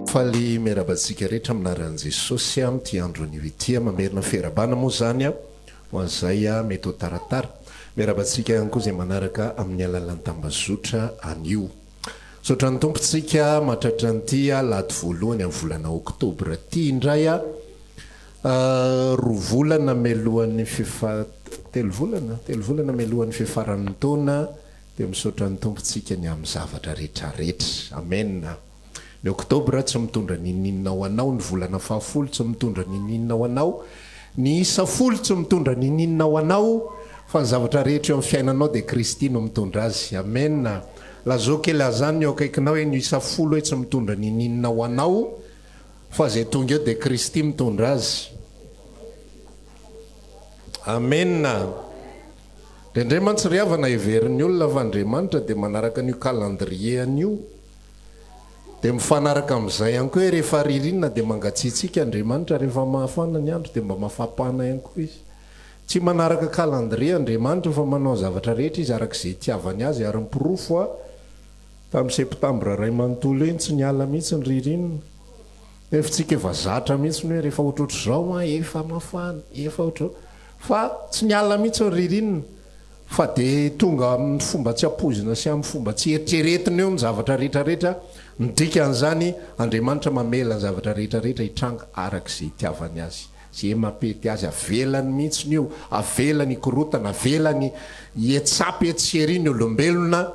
Faly miarabantsika rehetra aminaran'i Jesosy amin'ity androny vitia mamerina ferabana moa zany a ho an'izay a mety ho taratara. Miarabantsika ihany koa izay manaraka amin'ny alalan'ny tambazotra anio. Saotra ny tompontsika mahatratra an'ity a lahady voalohany amin'ny volana oktobra ity indray a roa volana melohan'ny telo volana melohan'ny fiafaran'ny taona dia misaotra ny tompontsika ny amin'ny zavatra rehetrarehetra. Amen. Ny oktobra tsy mitondra nininina ho anao, ny volana fahafolo tsy mitondra nininina ho anao, ny isa folo tsy mitondra nininina ho anao, fa ny zavatra rehetra eo amin'ny fiainanao dia Kristy no mitondra azy. Amen. Lazao kely azany eo akaikinao hoe ny isa folo hoe tsy mitondra nininina ho anao, fa zay tonga eo dia Kristy mitondra azy. Amen. Andriamanitra ry havana heverin'ny olona fa Andriamanitra dia manaraka an'io calendrier an'io dia mifanaraka amin'izay ihany koa hoe rehefa ririnina dia mangatsiatsika Andriamanitra, rehefa mafana ny andro dia mba mafapana ihany koa izy. Tsy manaraka calendrier Andriamanitra fa manao zavatra rehetra izy arak'izay itiavany azy. Ary nipirofo tamin'ny septambra ray manontolo eny tsy niala mihitsy ny ririnina. Nefa tsika efa zatra mihitsy ny hoe rehefa ohatrohatr'izao efa mafana, efa ohatro fa tsy niala mihitsy ny ririnina. Fa dia tonga amin'ny fomba tsy ampozina sy amin'ny fomba tsy eritreretina eo amin'ny zavatra rehetrarehetra. Midika an'izany Andriamanitra mamela ny zavatra rehetrarehetra hitranga arak'izay itiavany azy. Zay mampety azy avelany mihitsy io, avelany korotana, avelany hietsapy etseri ny olombelona,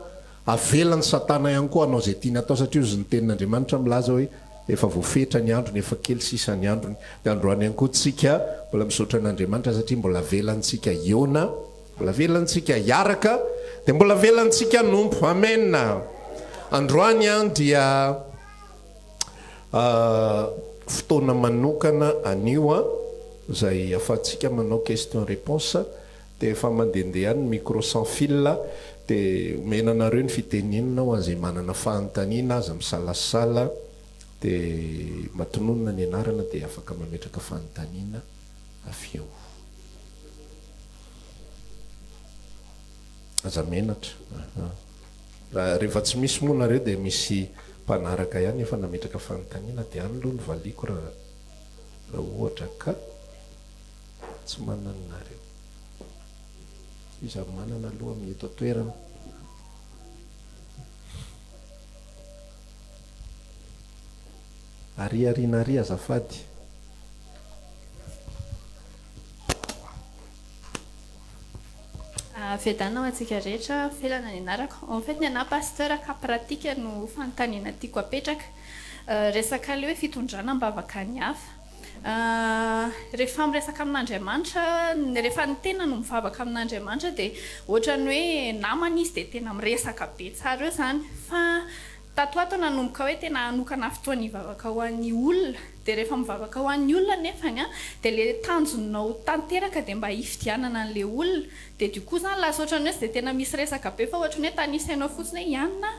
avelany satana ihany koa anao zay tiany atao, satria izy ny tenin'Andriamanitra milaza hoe efa voafetra ny androny, efa kely sisa ny androny. Dia androany ihany koa tsika mbola misaotra an'Andriamanitra satria mbola velantsika iona, mbola velantsika hiaraka, dia mbola velantsika nompo. Amen. Androany dia fotoana manokana anio izay ahafahantsika manao question réponse, dia efa mandehandeha ny micro sans fil dia omenanareo ny fitenenina ho an'izay manana fahantaniana aza misalasala, dia matononona ny anarana dia afaka mametraka fahantaniana avy eo. Aza menatra. Rehefa tsy misy moa nareo dia misy mpanaraka ihany efa nametraka fanontaniana dia any aloha ny valiko raha ohatra ka tsy mananareo. Iza manana aloha amin'ny eto toerana. Ariarinary azafady. Vedana ho antsika rehetra felana ny anarako. En fait ny ana pasteur ka pratika no fanontaniana tiako apetraka. Resaka le hoe fitondrana mbavaka ny hafa. Rehefa miresaka amin'Andriamanitra, rehefa ny tena no mivavaka amin'Andriamanitra dia ohatrany hoe namana izy dia tena miresaka be tsara eo zany. Fa tatoato nanomboka hoe tena hanokana fotoana hivavaka ho an'ny olona, dia rehefa mivavaka ho an'ny olona nefany dia le tanjonao tanteraka dia mba hifidianana an'ilay olona. Dia du coup zany lasa ohatrany hoe tsy dia tena misy resaka be fa ohatrany hoe tanisainao fotsiny hoe ianona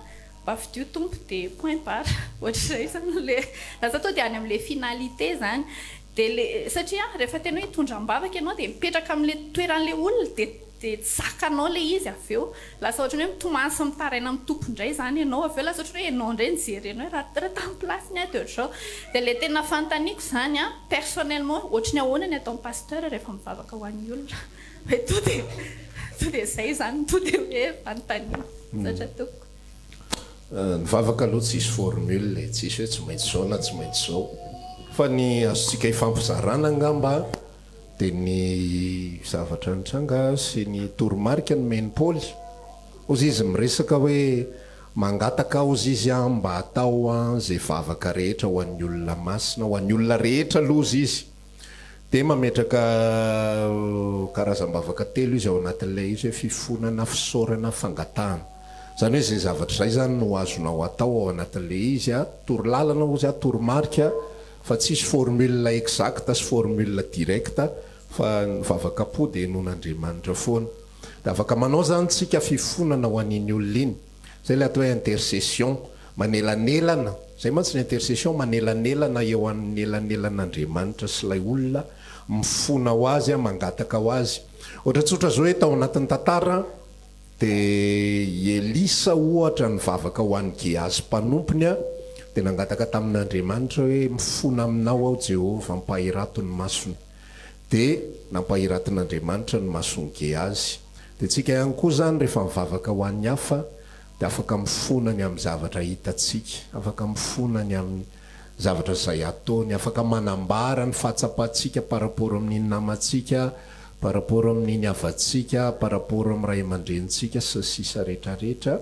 mba fidio tompo dia point barre. Ohatr'izay zany le lasa to dia any amin'ilay finalité zany. Dia satria rehefa tena hoe hitondram-bavaka ianao dia mipetraka amin'ilay toeran'ilay olona dia zakanao le izy avy eo. Lasa ohatrany hoe mitomany sy mitaraina amin'ny tompo indray zany ianao avy eo. Lasa ohatrany hoe ianao indray nijerenao raha tamin'ny plasiny ato ohatr'izao. Dia le tena fanontaniako zany personnellement ohatrany ahoana ny ataon'ny pasteur rehefa mivavaka ho an'ny olona. Hoe to dia izay zany, to dia hoe fanontaniana satria toko. Ny vavaka aloha tsisy formule, tsisy hoe tsy maintsy zao na tsy maintsy zao. Fa ny azontsika hifampizarana angamba dia ny zavatra nitranga sy ny toromarika ny menipôly. Ozy izy miresaka hoe mangataka ozy izy mba atao zay vavaka rehetra ho an'ny olona masina, ho an'ny olona rehetra aloha ozy izy. Dia mametraka karazam-bavaka telo izy ao anatin'ilay izy hoe fifonana, fisaorana, fangatahana. Zany hoe zay zavatra izay zany no azonao atao ao anatin'ilay izy torolalana ozy toromarika, fa tsisy formule exacta sy formule directa, fa ny vavaka-po dia non'Andriamanitra foana. Dia afaka manao zany tsika fifonana ho an'iny olona iny. Zay le atao hoe intercession, manelanelana. Zay mantsy ny intercession, manelanelana eo amin'ny elanelan'Andriamanitra sy ilay olona, mifona ho azy, mangataka ho azy. Ohatratsotra zao hoe tao anatin'ny tantara dia Elisa ohatra ny vavaka ho an'ny Gehazy mpanompony dia nangataka tamin'Andriamanitra hoe mifona aminao ao Jehova mpahirato ny masony, dia nampahiratin'Andriamanitra ny masony Geazy. Dia tsika ihany koa zany rehefa mivavaka ho an'ny hafa dia afaka mifonany amin'ny zavatra hitantsika, afaka mifonany amin'ny zavatra izay ataony, afaka manambara ny fahatsapantsika par rapport amin'iny namantsika, par rapport amin'iny havantsika, par rapport amin'ny ray aman-drenitsika sy sisa rehetrarehetra.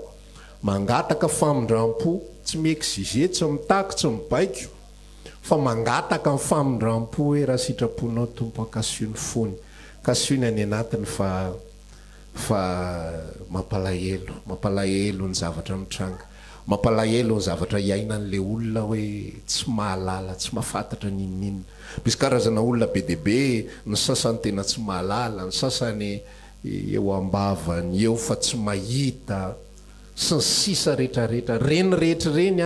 Mangataka famindram-po, tsy miexige, tsy mitako, tsy mibaiko, fa mangataka ny famindram-po hoe raha sitraponao tompo akasiony fony, kasiony any anatiny fa mampalahelo ny zavatra mitranga, mampalahelo ny zavatra iainan'le olona hoe tsy mahalala, tsy mahafantatra ninninona. Misy karazana olona be deaibe, ny sasany tena tsy mahalala, ny sasany eo ambavany eo fa tsy mahita, sy ny sisa rehetrarehetra. Reny rehetra reny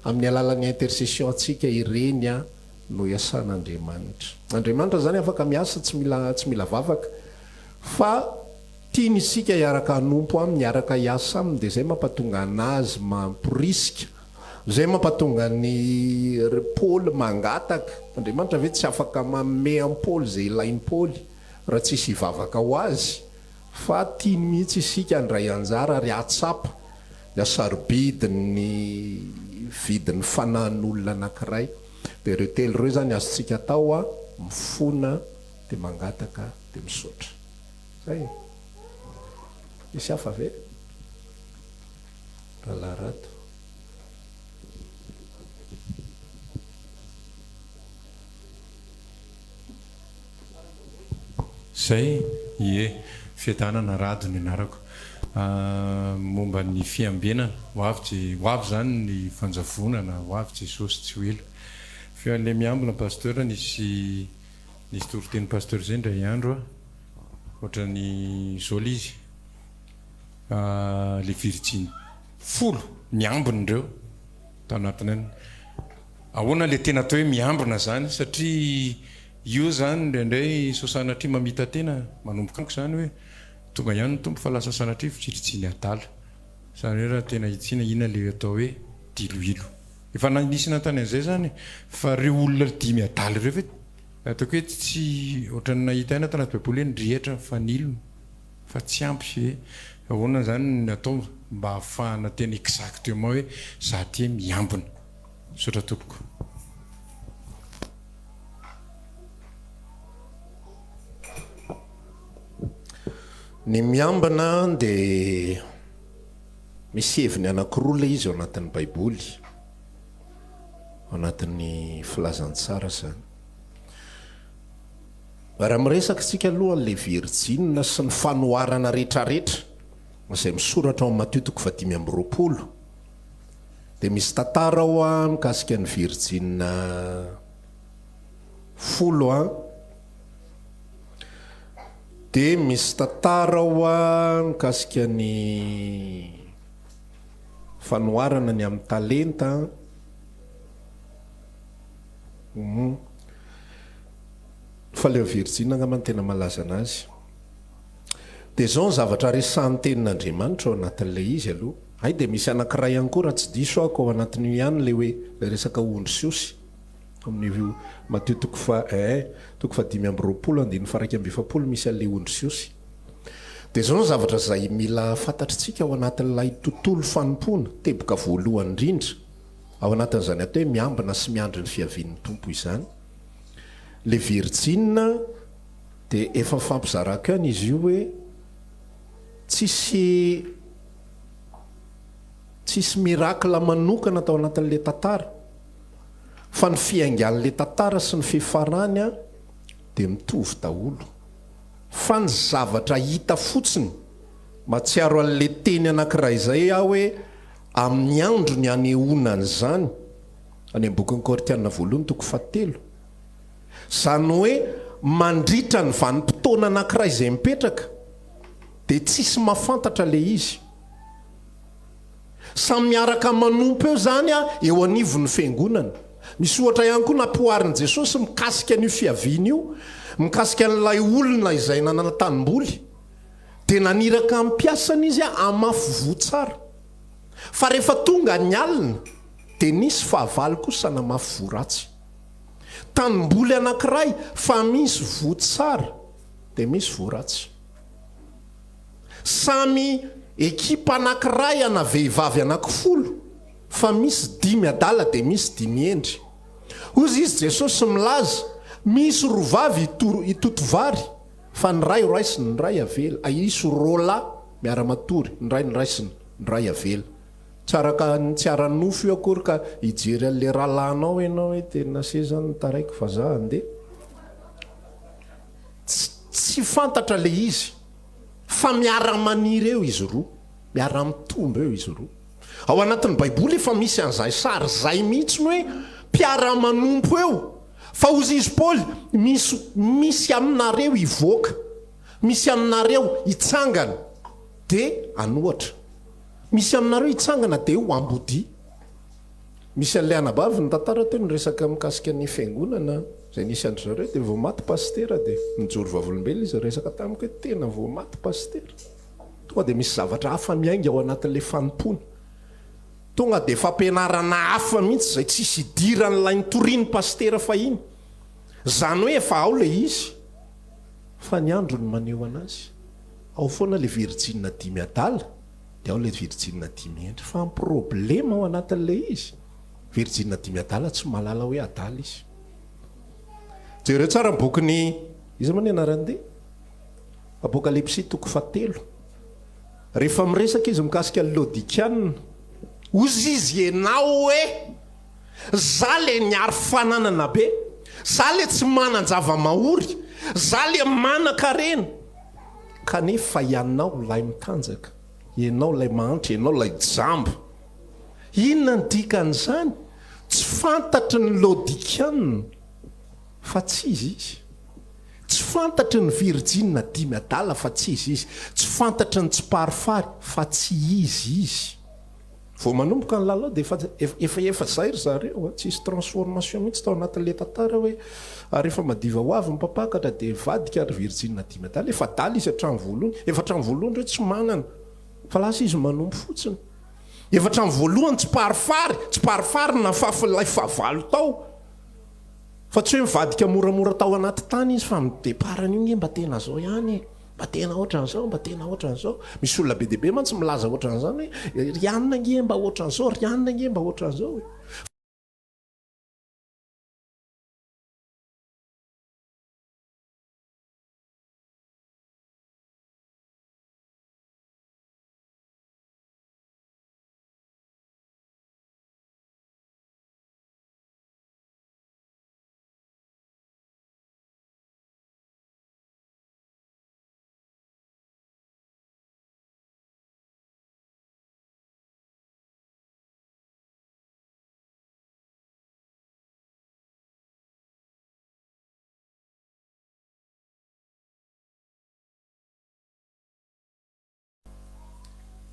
amin'ny alalan'ny intercession antsika ireny no iasan'Andriamanitra. Andriamanitra zany afaka miasa, tsy mila vavaka, fa tiany isika hiaraka hanompo aminy, hiaraka hiasa aminy, dia zay mampatonga anazy mampirisika, zay mampatonga ny Paoly mangataka. Andriamanitra ve tsy afaka manome an Paoly zay ilainy Paoly raha tsisy hivavaka ho azy, fa tiany mihitsy isika andray anjara ary atsapa dia sarobidiny vidin'ny fanahin'olona anankiray. Dia ireo telo ireo zany azontsika atao mifona, dia mangataka, dia misaotra. Zay misy hafa ve rahalahy-rato? Zay fiadanana rado ny anarako momba ny fiambenana ho avy zany ny fanjavonana, ho avy Jesosy tsy ho ela. Fean'le miambina pasteur nisy toriteny pasteur zay ndray andro ohatra ny zao izy le virgine 10 miambina ireo tanatinany. Ahoana le tena atao hoe miambina zany? Satria io zany ndraindray sosanatria mamita tena manomboka amiko zany hoe tonga ihany ny tompo fa lasa sanatria fitsiritsi ny adala. Zany hoe raha tena hitsina ina le atao hoe diloilo. Efa nisy natany an'izay zany fa reo olona 5 adala ireo ve ataoko hoe tsy ohatrany nahita aina tanaty baiboly hoe ndrehatra fanilony fa tsy ampy hoe ahoana zany ny atao mba ahafahana tena exactement hoe za ty miambina. Sotra tompoko. Ny miambina dia misy heviny anankiroa ilay izy ao anatin'ny baiboly, ao anatin'ny filazantsara zany. Raha miresaka tsika aloha an'le virjine sy ny fanoharana rehetrarehetra izay misoratra ao amin'ny Matthieu 5:20, dia misy tantara ao mikasika ny virjine 10 dia misy tantara ao mikasika ny fanoharana ny amin'ny talenta. Fa le virjine angamba tena malaza anazy. Dia zao ny zavatra resahan'ny tenin'Andriamanitra ao anatin'ilay izy aloha. Hay dia misy anankiray ihany koa raha tsy diso ako ao anatin'io ihany le hoe le resaka ondry siosy amin'ny Matthieu 5:20 misy an'le ondry siosy. Dia zao ny zavatra zay mila fantatritsika ao anatin'ilay tontolo fanompoana teboka voalohany indrindra ao anatin'izany atao hoe miambina sy miandry ny fiavian'ny tompo izany. Le virjine dia efa fampizaraka any izy io hoe tsisy mirakla manokana tao anatin'le tantara, fa ny fiaingan'le tantara sy ny fifarany dia mitovy daholo. Fa ny zavatra hita fotsiny, matsiaro an'le teny anankiray izay hoe amin'ny andro ny anehoanany zany, any am-bokin'ny Korinthiana 1:7, zany hoe mandritra ny vanim-potoana anankiray izay mipetraka dia tsisy mahafantatra le izy. Samy miaraka manompo eo zany eo anivon'ny fiangonana. Misy ohatra ihany koa nampoarin'i Jesosy mikasika an'io fiaviana io, mikasika an'ilay olona izay nanana-tanimboly, dia naniraka ampiasana izy amafy voa tsara. Fa rehefa tonga ny alina dia nisy fahavalo kosa namafy voratsy. Tanimboly anankiray fa misy votsara dia misy voratsy. Samy ekipa anankiray ana vehivavy anankifolo fa misy 5 adala dia misy 5 endry. Ozy izy Jesosy milaza misy rovavy itotovary fa ny ray raisiny ny ray avela. Isy rola miara-matory ny ray ny raisiny ny ray avela. Tsy ara-nofo io akory ka hijery an'le rahalanao ianao hoe tena sezany taraiky vazaha dia tsy fantatra le izy fa miara-maniry eo izy roa, miara-mitombo eo izy roa. Ao anatin'ny baiboly efa misy an'izay sary zay mihitsy hoe mpiara-manompo eo. Fa ozy izy Paoly misy aminareo ivoaka, misy aminareo hitsangana dia anohatra, misy aminareo hitsangana dia ho ambodi. Misy an'ilay anabavy ny tantara teo ny resaka mikasika ny fiangonana izay nisy andry zareo dia vao maty pastera dia mijory vavolombelona izy resaka tamiko hoe tena vao maty pastera. Tonga dia misy zavatra hafa miainga ao anatin'ilay fanompony. Tonga dia fampianarana hafa mihitsy izay tsisy idiran'ilay nitoriany pastera fahiny. Zany hoe efa ao le izy fa ny andro ny maneho anazy. Ao foana le virjina 5 adala dia ao le virjina 5 endry. Fa ny problema ao anatin'le izy virjina 5 adala tsy malala hoe adala izy. Jereo tsara ny bokiny izy mani anaran'de Apokalipsy 7. Rehefa miresaka izy mikasika ny Laodikiana, ozy izy ianao hoe za le niary fananana be, za le tsy manan-java-mahory, za le manan-karena, kanefa ianao lay mitanjaka, ianao lay mahantry, ianao lay jambo. Inona ny dikan'izany? Tsy fantatry ny Laodikiana fa tsy izy izy. Tsy fantatry ny virjina 5 adala fa tsy izy izy. Tsy fantatry ny tsiparifary fa tsy izy izy. Vao manomboka ny lalao dia efa zay ry zareo, tsisy transformation mihitsy tao anatin'le tantara hoe rehefa madiva ho avy mipapakatra dia vadika ry virjina 5 adala. Efa dala izy hatramin'ny voalohany, efa hatramin'ny voalohany hoe tsy manana fa lasa izy manombo fotsiny. Efa hatramin'ny voalohany tsiparifary na fafilay favalo tao. Fa tsy hoe mivadika moramora tao anaty tany izy fa mideparana io mba tena zao ihany, mba tena ohatran'izao, mba tena ohatran'izao. Misy olona be dia be mantsy milaza ohatran'izany hoe rianina nge mba ohatran'izao, rianina nge mba ohatran'izao.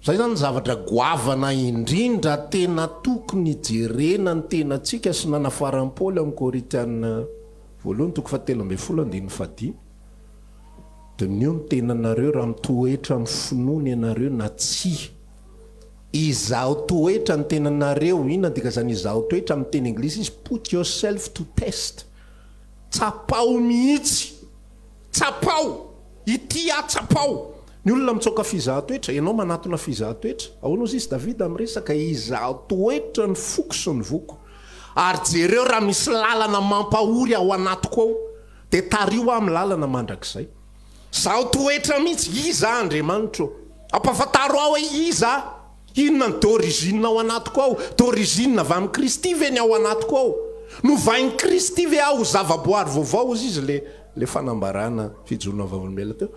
Zay zany zavatra goavana indrindra tena tokony jerena ny tenantsika sy nanafaran'ny Paoly amin'ny Korinthiana 1:7-15. Dia nio ny tenanareo raha mitoetra amin'ny finoana ianareo na tsy. Izaho toetra ny tenanareo, inona dika zany izaho toetra amin'ny teny anglisy izy put yourself to test. Tsapao mihitsy, tsapao, ity tsapao. Ny olona mitsoka fizahan-toetra, ianao manatona fizahan-toetra. Ahoana ozy izy Davida miresaka izaho toetra ny foko sy ny voko. Ary jereo raha misy lalana mampahory ao anatiko ao dia tario aho amin'ny lalana mandrakizay. Zaho toetra mihitsy, iza Andriamanitra. Ampafantaro aho hoe iza, inona ny d'origine ao anatiko ao, d'origine avy amin'ny Kristy ve ny ao anatiko ao. Novain'i Kristy ve aho ho zavaboary vaovao ozy izy le fanambarana fijoroana vavolombelona teo.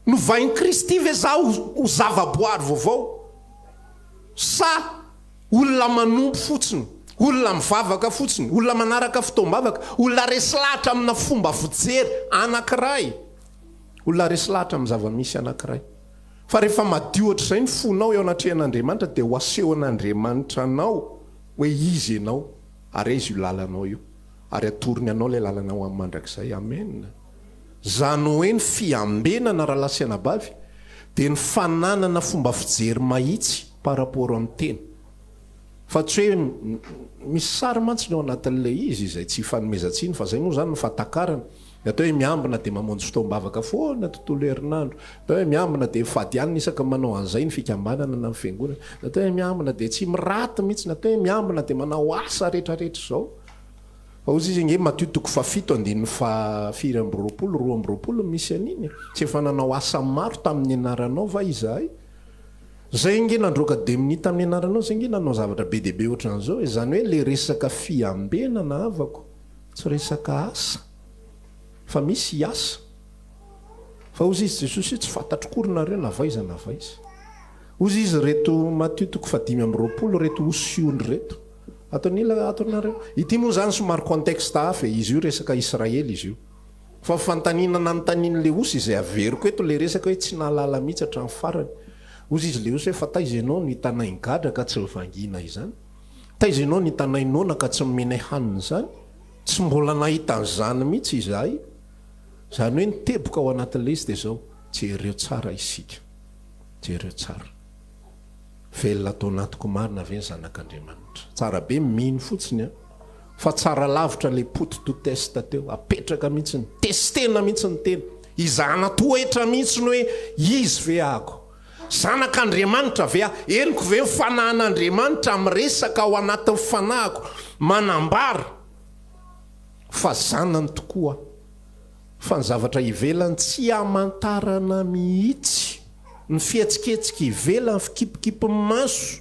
Novain'i Kristy ve zaho ho zavaboary vaovao, sa olona manompo fotsiny, olona mivavaka fotsiny, olona manaraka fotoam-bavaka, olona resy lahatra amina fomba fijery anankiray, olona resy lahatra amin'ny zava-misy anankiray. Fa rehefa madio ohatr'izay ny fonao eo anatrehan'Andriamanitra dia ho asehon'Andriamanitra anao hoe izy ianao, ary izy io lalanao io, ary atoriny anao ilay lalanao amin'ny mandrakizay. Amen. Zany hoe ny fiambenana raha lasy anabavy dia ny fananana fomba fijery mahitsy par rapport amin'ny teny. fa tsy hoe misy sary mantsy no anatin'lay izy izay tsy fanomezantsiny fa zay moa zany nofatakarana atao hoe miambina dia mamonjy fotoam-bavaka foana tontolo herinandro atao hoe miambina dia fady any isaka manao an'izay ny fikambanana na fiangonana atao hoe miambina dia tsy miraty mihitsy natao hoe miambina dia manao asa rehetrarehetra zao fa ozy izy nge matotoko fa 7 fa 4 roapolo misy an'iny tsy efa nanao asa maro tamin'ny anaranao va izahay zay nge nandroka deminita amin'ny anaranao zay nge nanao zavatra be deaibe ohatran'izao zany hoe le resaka fiambena na avako tsy resaka asa fa misy asa fa ozy izy jesosy tsy fantatrokoronareo navaiza navaiza ozy izy reto matotoko fa 5 reto osiondry reto ataonila atonareo ity moa zany somary contexte hafa izy io resaka Israely izy io fa fantaninana anontanian'le osy izay averiko eto le resaka hoe tsy nahalala mihitsy hatramin'ny farany ozy izy le osy hoe fa taiza ianao ny tanaingadra ka tsy mivangina izany taiza ianao ny tanainona ka tsy mimenay hanina zany tsy mbola nahita an'izany mihitsy izahay zany hoe niteboka ao anatin'le izy dia zao jereo tsara isika jereo tsara velona tao anatiko marina ave ny zanak'Andriamanitra tsara be mino fotsiny a fa tsara lavitra le poto to testa teo apetraka mihitsy ny testena mihitsy ny tena izana toetra mihitsy ny hoe izy ve ako zanak'Andriamanitra ve ah eniko ve mifanahan'Andriamanitra miresaka ao anatin'ny fanahiko manambara fa zanany tokoa fa ny zavatra ivelany tsy amantarana mihitsy ny fihetsiketsika ivelany fikipikipy maso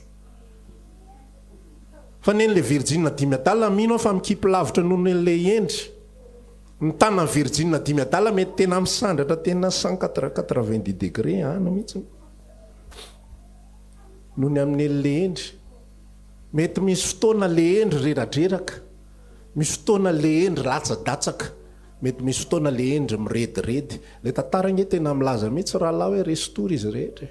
fa nen'le virjina 10 mino fa mikipy lavitra noho n'le endry ny tanany virjina 10 mety tena misandratra tena 180 degré ana mihitsy noho ny amin'le endry mety misy fotoana le endry reradreraka misy fotoana le endry latsa-datsaka mety misy fotoana le endry mirediredy le tantara nge tena milaza mihitsy rahalahy hoe restory izy rehetra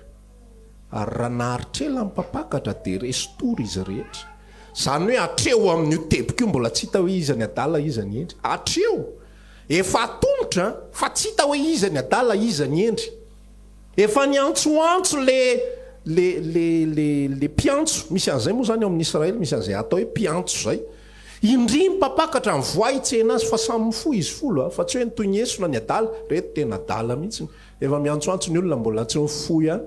ary raha naharitrela mipapakatra dia restory izy rehetra zany hoe atreo amin'io teboka io mbola tsy hita hoe iza ny adala iza ny endry atreo efa atongotra fa tsy hita hoe iza ny adala iza ny endry efa ny antsoantso le piantso misy an'izay moa zany ao amin'ny Israely misy an'izay atao hoe piantso zay indry mipapakatra ny voaitsena azy fa samy fo izy folo fa tsy hoe nytoy ny esona ny adala reto tena adala mihitsy efa miantsoantso ny olona mbola tsy mifo ihany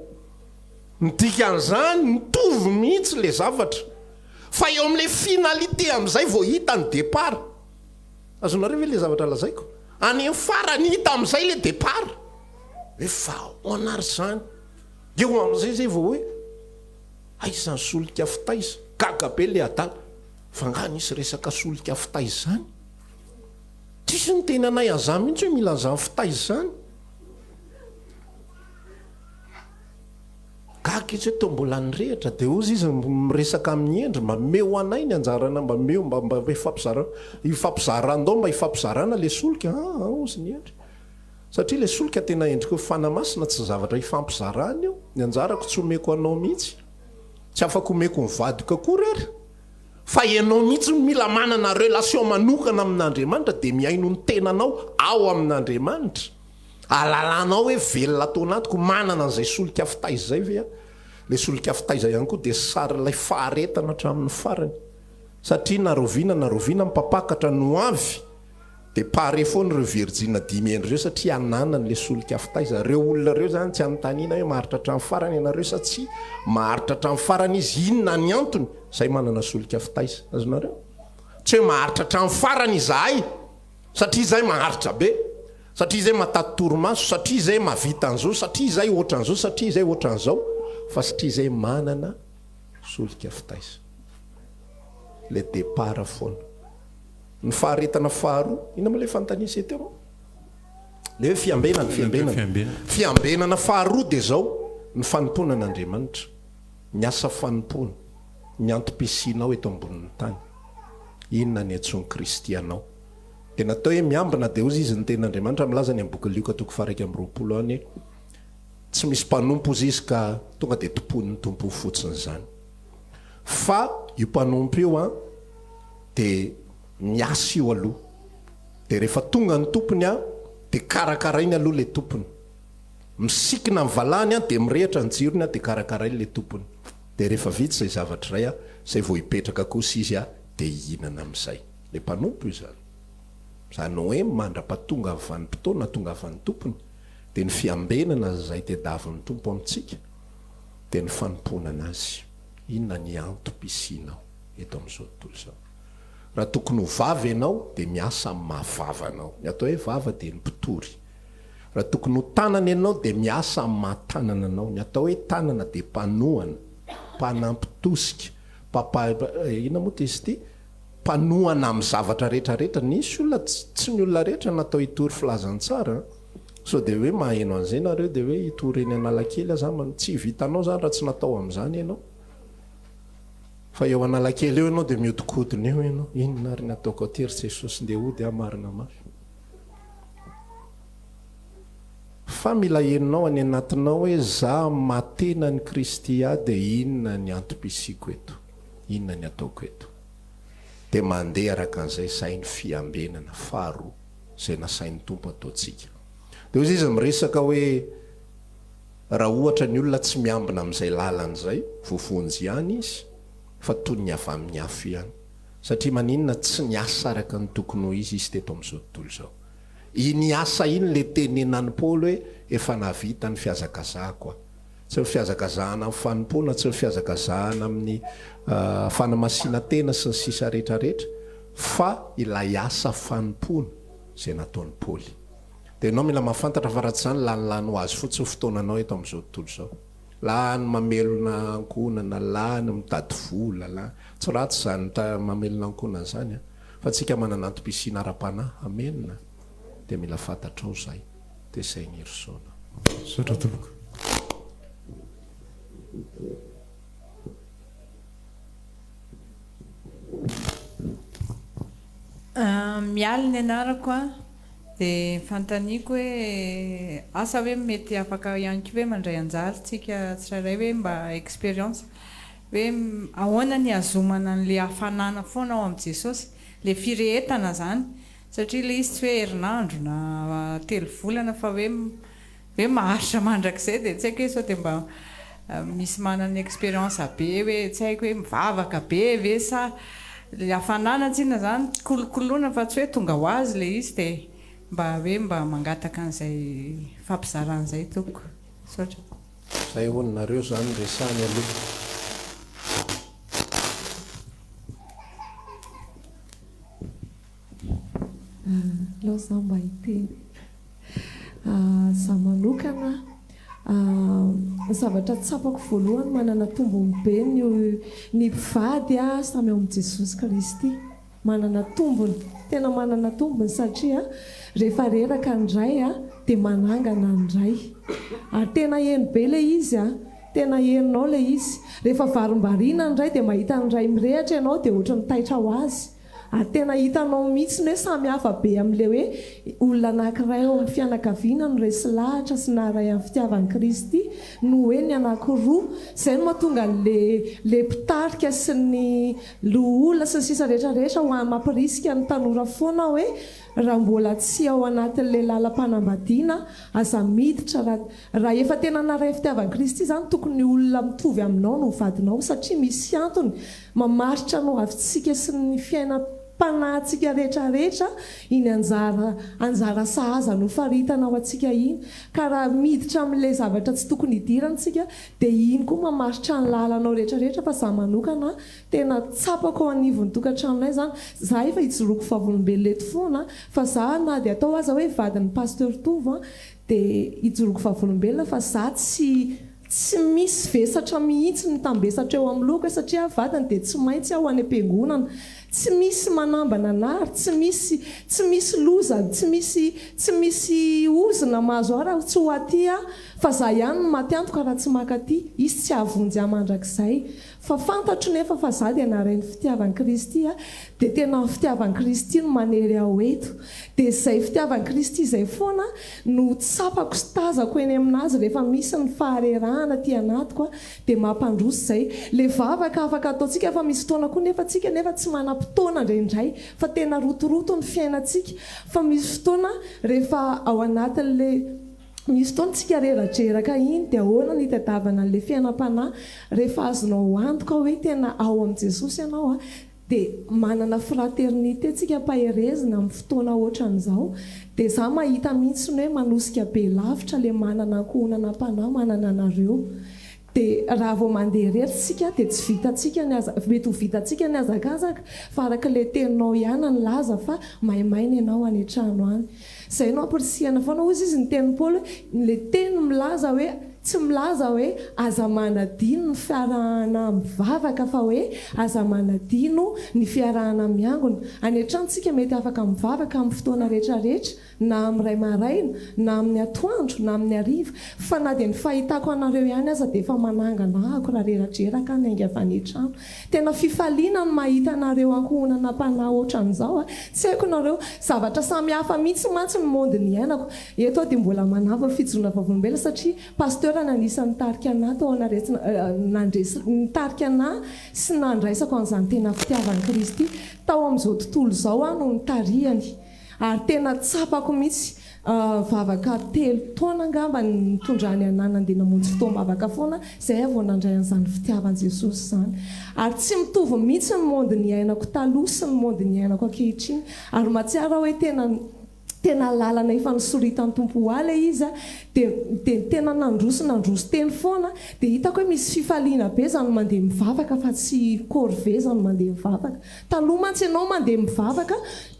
midika an'izany mitovy mihitsy le zavatra fa eo amin'le finalité amin'izay vao hita ny départ azonareo ve le zavatra lazaiko any amin'ny farany hita amin'izay le départ hoe fa honary zany eo amin'izay zay vao hoe aizany solika fitaiza gaga be le adala fa nga nisy resaka solika fitaiza zany tsisy ny tena nay an'izany mihitsy hoe mila an'izany fitaiza zany gaga izy hoe to mbola nyrehitra dia ozy izy miresaka amin'ny endry mba meo anay ny anjarana mba meo mba ifampizarandao mba ifampizarana le solika ozy ny endry satria le solika tena endriko fanamasina tsy zavatra ifampizarana io ny anjarako tsy homeko anao mihitsy tsy afaka homeko mivadika koa rery fa ianao mihitsy mila manana relation manokana amin'Andriamanitra dia miaino ny tenanao ao amin'Andriamanitra alalanao hoe velona tao anatiko manana an'izay solika fitaiza zay ve a le solika fitaiza ihany koa dia sary ilay faharetana hatramin'ny farany satria naroviana mipapakatra no avy dia pare foana ireo virjina 10 endry reo satria ananany le solika fitaiza reo olona reo zany tsy anontaniana hoe maharitra hatramin'ny farany ianareo satsia maharitra hatramin'ny farany izy inona ny antony zay manana solika fitaiza azonareo tsy hoe maharitra hatramin'ny farany izahay satria izay maharitra be satria izay matatotoromaso satria izay mavita an'izao satria izay ohatran'izao satria izay ohatran'izao fa satria izay manana solika fitaiza le départ foana ny faharetana faharoa ina moa le fantanisy teo le hoe fiambenana faharoa dia zao ny fanompoana an'Andriamanitra ny asa fanompoana ny antom-pisianao eto ambonin'ny tany inona ny antsony kristianao dia natao hoe miambina dia ozy izy ny ten'Andriamanitra milaza ny amboky Lioka 1:20 any tsy misy mpanompo izy izy ka tonga dia tompon'ny tompo fotsiny zany fa io mpanompo io a dia miasa io aloha dia rehefa tonga ny tompony a dia karakarainy aloha le tompony misikina ny valany a dia mirehitra ny jirony a dia karakarainy le tompony dia rehefa vita zay zavatra ray a zay vao hipetraka kosa izy a dia hihinana amin'izay le mpanompo io zany hoe mandra-patonga avy vanimpotoana tonga avy any tompony dia ny fiambenana zay tedavin'ny tompo amintsika dia ny fanomponana azy. Inona ny antom-pisianao eto amin'izao tontolo izao? Raha tokony ho vava ianao dia miasa amin'ny mahavavanao. Ny atao hoe vava dia ny mpitory. Raha tokony ho tanana ianao dia miasa amin'ny mahatanana anao. Ny atao hoe tanana dia mpanohana, mpanampitosika, ina moa izy ity? Mpanohana amin'ny zavatra rehetrarehetra. Nisy olona tsy ny olona rehetra natao hitory filazantsara. So dia hoe maheno an'izay nareo dia hoe hitory eny Analakely aza tsy vitanao zany raha tsy natao amin'izany ianao. Fa eo Analakely eo ianao dia miodikodina eo ianao. Inona ary nataoko atery Jesosy ndeha hody marina mafy. Fa mila heninao any anatinao hoe za matena ny Kristy dia inona ny antom-pisiko eto, inona ny ataoko eto. Dia mandeha araka an'izay sain'ny fiambenana faharoa izay nasain'ny tompo ataontsika. Dia hoy izy miresaka hoe raha ohatra ny olona tsy miambina amin'izay lalan'izay vofonjy ihany izy fa toy ny avy amin'ny afo ihany. Satria maninona tsy niasa araka ny tokony ho izy teto amin'izao tontolo izao. Iny asa iny le tenenan'ny Paoly hoe efa navita ny fiazakazahako aho. Tsy ho fiazakazahana amin'ny fanompoana, tsy ho fiazakazahana amin'ny fanamasina tena sy ny sisa rehetrarehetra, fa ilay asa fanompoana izay nataon'ny Paoly. Dia ianao mila mahafantatra fa raha tsy izany lanilany ho azy fotsiny fotoananao eto amin'izao tontolo izao. Lany mamelona ankonana, lany mitady vola, tsy ratsy izany mamelona ankonana izany, fa tsika manana antom-pisiana ara-panahy. Amenina. Dia mila fantatrao izay. Dia izay ny herisona. Sotra tompoko. Mialina ianarako a dia fantaniako hoe asa hoe mety afaka ihany koa hoe mandray anjara tsika tsirairay hoe mba expérience hoe ahoana ny azomana n'le hafanana foana ao amin'i Jesosy, le firehetana zany, satria le izy tsy hoe herinandro na telo volana fa hoe maharitra mandrakizay dia tsy haiko hoe sao dia mba misy manana expérience be hoe tsy haiko hoe mivavaka be ve sa le hafanana tsina zany kolokoloana fa tsy hoe tonga ho azy le izy dia mba mangataka an'izay fampizaran'izay toko. Sotra. Zay honareo zany resahany aloha. Alao za mba hiteny za manokana zavatra tsapako voalohany manana tombony be ny mpivady samy ao amin'i Jesosy Kristy. Manana tombony, tena manana tombony satria rehefa reraka ndray dia manangana ndray. Ary tena heno be le izy tena heninao le izy. Rehefa varim-bariana ndray dia mahita ndray mirehatra ianao dia ohatra ny taitra ho azy. Ary tena hitanao mihitsy hoe samy hafa be amin'ile hoe olona anankiray ao amin'ny fianakaviana no resy lahatra sy naharay amin'ny fitiavan'i Kristy no hoe ny anankiroa. Izay no mahatonga le mpitarika sy ny loholona sy ny sisa rehetrarehetra ho mampirisika ny tanora foana hoe raha mbola tsy ao anatin'le lalam-panambadiana aza miditra. Raha efa tena naray fitiavan'i Kristy zany tokony olona mitovy aminao no vadinao, satria misy antony mamaritra no avitsika sy ny fiainam-panahintsika rehetrarehetra iny anjara sahaza no faritanao atsika iny. Ka raha miditra amin'ilay zavatra tsy tokony hidirantsika dia iny koa mamaritra ny lalanao rehetrarehetra. Fa za manokana tena tsapako ao anivon'ny tokantranonay zany. Za efa hijoroako vavolombelona eto foana, fa za na dia atao aza hoe vadin'ny pasteur Tovo dia hijoroako vavolombelona, fa za tsy misy vesatra mihitsy ny tambesatra eo amin'ny loko, satria vadiny dia tsy maintsy aho any am-piangonana. Tsy misy manambana anary, tsy misy loza, tsy misy ozina mahazo aho raha tsy ho aty fa za ihany no maty antoka raha tsy makaty. Izy tsy havonjy mandrakizay. Fa fantatro nefa fa za dia naray ny fitiavan'i Kristy dia tena ny fitiavan'i Kristy no manery aho eto. Dia izay fitiavan'i Kristy izay foana no tsapako sy tazako eny aminazy rehefa misy ny faharerahana aty anatiko dia mampandroso izay. Le vavaka afaka ataontsika fa misy fotoana koa nefa tsika nefa tsy manam-potoana indraindray fa tena rotoroto ny fiainantsika. Fa misy fotoana rehefa ao anatin'le misy fotoantsika reratreraka iny dia ahoana ny tadiavana n'ilay fiainam-panahy rehefa azonao antoka hoe tena ao amin'i Jesosy ianao a dia manana fraternité tsika mpaherezina amin'ny fotoana ohatran'izao dia za mahita mihitsy ny hoe manosika be lavitra le manana ankohonana mpanahy manana anareo dia raha vao mandeha rerytsika dia tsy vitatsika mety ho vitatsika ny azakazaka fa araka le teninao ihany ny laza fa maimaina ianao any an-trano any izay no ampirisihana foana ozy izy ny teny Paoly le teny milaza hoe tsy milaza hoe aza manadino ny fiarahana mivavaka fa hoe aza manadino ny fiarahana miangona any an-tranontsika mety afaka mivavaka amin'ny fotoana rehetrarehetra na amin'ny ray maraina na amin'ny atoandro na amin'ny ariva fa na dia ny fahitako anareo ihany aza dia efa manangana ahako raha reratreraka ny ainga avy any an-trano tena fifaliana ny mahita anareo ankohonana mpanahy ohatran'izao a tsy haiko nareo zavatra samihafa mihitsy mantsy ny monde ny ainako eto aho dia mbola manava ny fijoroana vavolombelona satria pasteur nanisany tarika anahy tao nitarika anahy sy nandraisako an'izany tena fitiavan'i Kristy tao amin'izao tontolo izao a no nitarihany ary tena tsapako mihitsy vavaka 3 taona angamba nitondrany anana andeha namonjy fotoam-bavaka foana izay avao nandray an'izany fitiavan'i Jesosy izany ary tsy mitovy mihitsy ny monde ny ainako taloha sy ny monde ny ainako ankehitriny ary mahatsiaro hoe tena lalana efa nisoritan'ny tompo aly izy dia tena nandroso teny foana dia hitako hoe misy fifaliana be zany mandeha mivavaka fa tsy corvée zany mandeha mivavaka taloha mantsy ianao mandeha mivavaka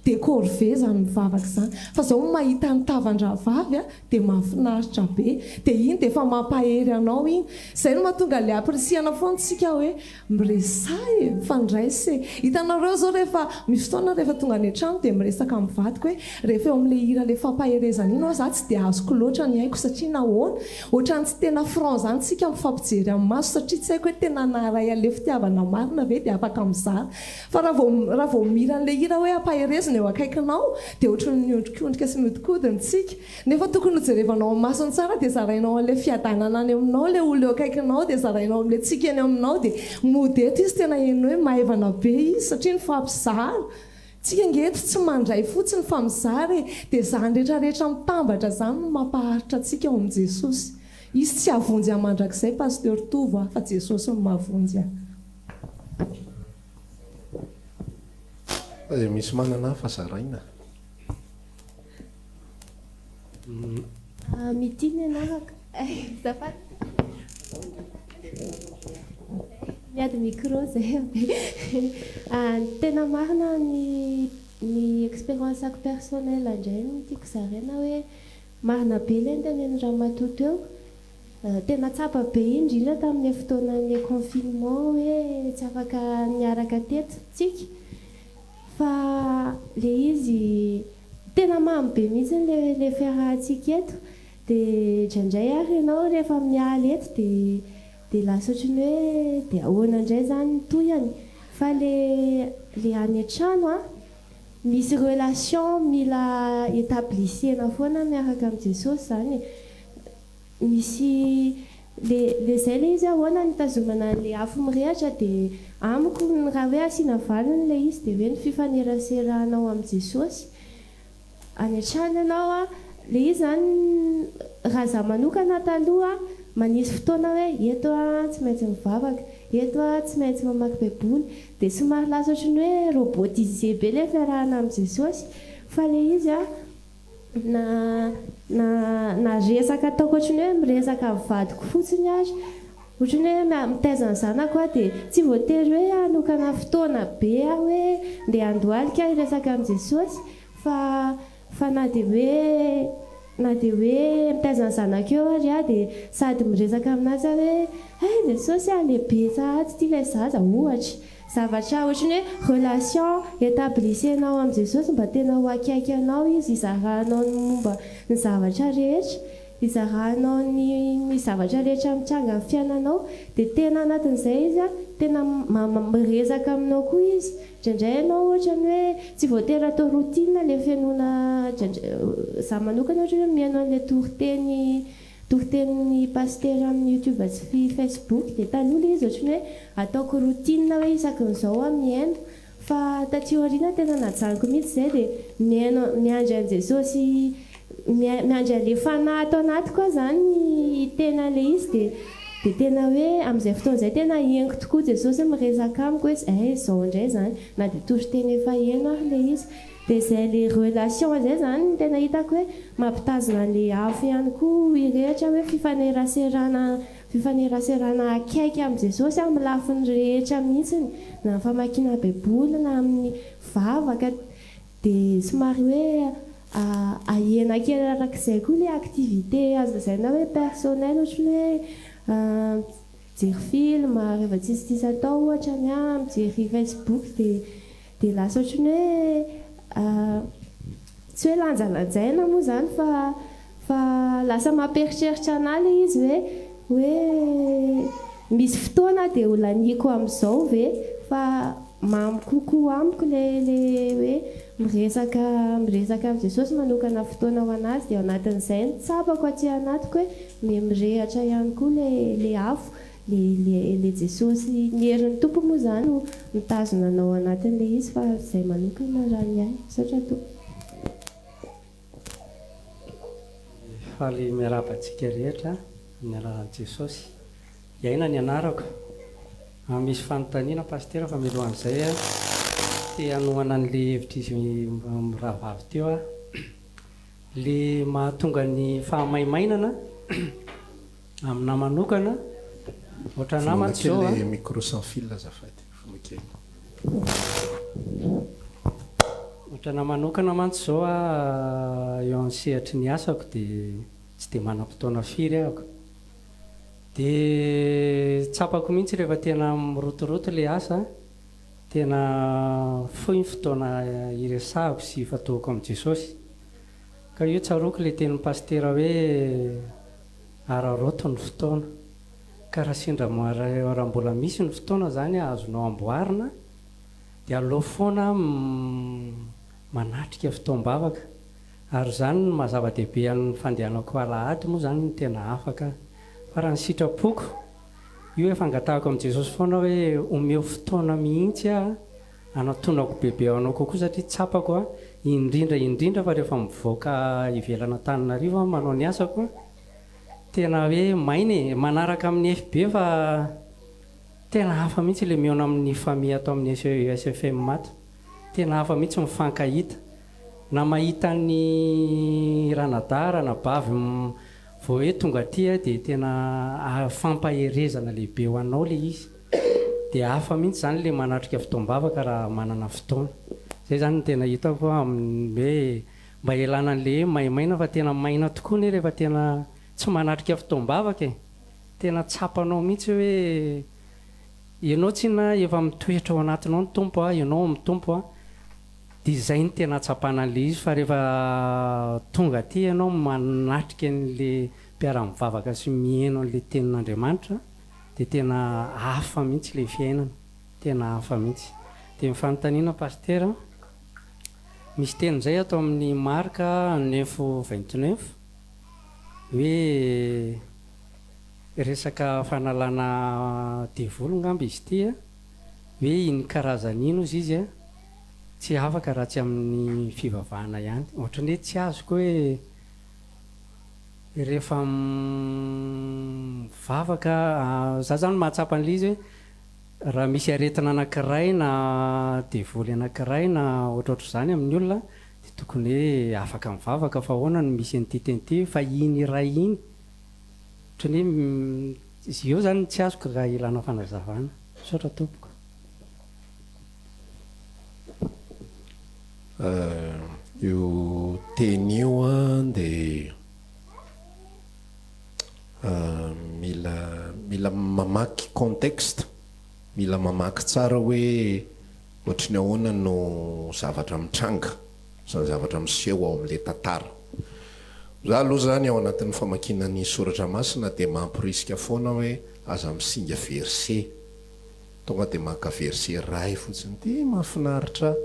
dia corvée zany mivavaka zany fa zao mahita ny tavan-dravavy dia mahafinaritra be dia iny dia efa mampahery anao iny izay no mahatonga le aprisihana foana tsika hoe miresay fandraisy hitanareo zao rehefa misy fotoana rehefa tonga any an-trano dia miresaka mivadiko hoe rehefa eo amin'ilay hira le fampaherezana iny za tsy dia azoko loatra ny haiko satria nahoana ohatrany tsy tena franc zany tsika mifampijery amin'ny maso satria tsy haiko hoe tena naharay an'le fitiavana marina ve dia afaka mizara fa raha vao mira an'ilay hira hoe ampaherezana eo akaikinao dia ohatrany miondrikondrika sy miodikodiny tsika nefa tokony hojerevanao amin'ny masony tsara dia zarainao an'ilay fiadanana any aminao le olo eo akaikinao dia zarainao amin'ilay tsika eny aminao dia mody eto izy tena eny hoe maivana be izy satria ny fampizara tsika ngeto tsy mandray fotsiny fa mizara dia zany rehetrarehetra mitambatra zany no mampaharitra atsika ao amin'i Jesosy izy tsy avonjy amandrakizay pasteur Tovo fa Jesosy no mahavonjy misy manana fazaraina mitiny anaraka zafady miady micro zay tena marina ny expérience ako personnel indray no tiako zaraina hoe marina be le nteneny raha matoto eo tena tsapa be indrindra tamin'ny fotoanan'le confinement hoe tsy afaka niaraka teto tsika fa le izy tena mamy be mihitsy le fiarahantsika eto dia indraindray ary ianao rehefa mialy eto dia lasa ohatrany hoe dia ahoana indray zany toyany fa le any an-trano a misy relation mila établissena foana miaraka amin'i Jesosy zany misy le zay le izy ahoana nitazomana le afo mirehatra dia amiko raha hoe asiana valiny le izy dia hoe ny fifaneraseranao amin'i Jesosy any an-trano ianao a le izy zany raha za manokana taloha manisy fotoana hoe eto a tsy maintsy mivavaka eto a tsy maintsy mamaky baiboly dia somary lasa ohatrany hoe robotisé be le fiarahana amin'i Jesosy fa le izy a na resaka ataoko ohatrany hoe miresaka vadiko fotsiny azy ohatrany hoe mitaiza ny zanako a dia tsy voatery hoe anokana fotoana be a hoe ndeha andohalika hiresaka amin'i Jesosy fa na dia hoe mitaiza ny zanako eo ary a dia sady miresaka aminazy hoe Jesosy a lehibe tsahatsy ty ilay zaza ohatra zavatra ohatrany hoe relation établissenao amin'i Jesosy mba tena ho akaiky anao izy izarahanao ny momba ny zavatra rehetra izarahanao ny zavatra rehetra mitranga amin'ny fiainanao dia tena anatin'izay izy a tena miresaka aminao koa izy indraindray ianao ohatrany hoe tsy voatery atao routine le fianona za manokana ohatrany hoe mihaino an'ilay toriteny pasteur amin'ny YouTube sy Facebook dia taloha le izy ohatrany hoe ataoko routine hoe isakin'izao a mihaino fa taty aoriana tena najanoko mihitsy zay dia miandry an'i Jesosy miandry ale fanahy atao anaty koa zany tena le izy dia tena hoe amin'izay fotoana izay tena hiengo tokoa Jesosy miresaka amiko hoe zao indray zany na dia tory teny efa eno ary le izy dia izay le relation zay zany tena hitako hoe mampitazona le afo ihany koa irehitra hoe fifaneraserana akaiky amin'ny Jesosy amin'ny lafiny rehetra mihitsiny na amin'ny famakiana baiboly na amin'ny vavaka dia somary hoe ahena kely arak'izay koa le activité azo lazaina hoe personnel ohatrany hoe mijery film rehefa tsisy atao ohatra ny mijery Facebook dia lasa ohatrany hoe tsy hoe lanjalanjaina moa zany fa lasa mamperitreritra anahy le izy hoe misy fotoana dia ho laniko amin'izao ve fa mamy kokoa amiko le hoe miresaka amin'ny Jesosy manokana fotoana ho anazy dia ao anatin'izay ny tsapako aty anatiko hoe mirehatra ihany koa le afo le Jesosy ny herin'ny tompo moa zany no mitazona anao anatin'le izy fa izay manokana raha ny ahy satria tompo faly miarabantsika rehetra ny alalan'i Jesosy iaina ny anarako misy fanontaniana pastera fa milohan'izay te hanohana n'le hevitry izy rahavavy teo le mahatonga ny fahamaimainana amina manokana ohatra namany zao micro sans fil azafady ohatra na manokana mantsy zao eo amin'ny sehatra ny asako dia tsy dia manam-potoana firy ahako dia tsapako mihitsy rehefa tena mirotoroto le asa tena fohy ny fotoana iresahako sy fatohako amin'i Jesosy ka io tsaroko le tenin'ny pastera hoe araroto ny fotoana ka raha sendra raha mbola misy ny fotoana zany azonao amboarina dia aleo foana manatrika fotoam-bavaka ary zany ny mazava-dehibe amin'ny fandehanako alahady moa zany ny tena afaka fa raha ny sitrapoko io hoe fangatahako amin'i Jesosy foana hoe omeo fotoana mihitsy anatonako bebe anao kokoa satria tsapako indrindra fa rehefa mivoaka ivelana Antananarivo manao ny asako tena hoe mainy manaraka amin'ny FB fa tena hafa mihitsy le miona amin'ny famille atao amin'ny SFM maty tena hafa mihitsy mifankahita na mahita ny ranadara na bavy vao hoe tonga aty dia tena fampaherezana lehibe ho anao le izy dia hafa mihitsy zany le manatrika fotoam-bavaka raha manana fotoana zay zany no tena hitako amin'ny hoe mba elana an'le maimaina fa tena maina tokoa ny rehefa tena tsy manatrika fotoam-bavaka tena tsapanao mihitsy hoe ianao tsy na efa mitoetra ao anatinao ny tompo ianao mitompo dia izay ny tena tsapana an'le izy fa rehefa tonga aty ianao manatrika n'le mpiara-mivavaka sy mihaino an'le tenin'Andriamanitra dia tena hafa mihitsy le fiainana tena hafa mihitsy dia mifanontaniana pastera misy tenin'izay atao amin'ny marka 9:29 hoe resaka fanalana devoly ngamba izy ity hoe iny karazan'ino izy tsy afaka raha tsy amin'ny fivavahana ihany ohatrany hoe tsy azoko hoe rehefa mivavaka za zany mahatsapa an'le izy hoe raha misy aretina anankiray na devoly anankiray na ohatrohatr' izany amin'ny olona dia tokony hoe afaka mivavaka fa ahoana no misy an'ity fa iny iray iny ohatrany hoe izy eo zany tsy azoko raha ilana fanazavana saotra tompoko io teny io dia mila mamaky contexte mila mamaky tsara hoe ohatrany ahoana no zavatra mitranga zany zavatra miseho ao amin'le tantara za aloha zany ao anatin'ny famakinany soratra masina dia mampirisika foana hoe aza misinga verset tonga dia maka verset ray fotsiny ty mahafinaritra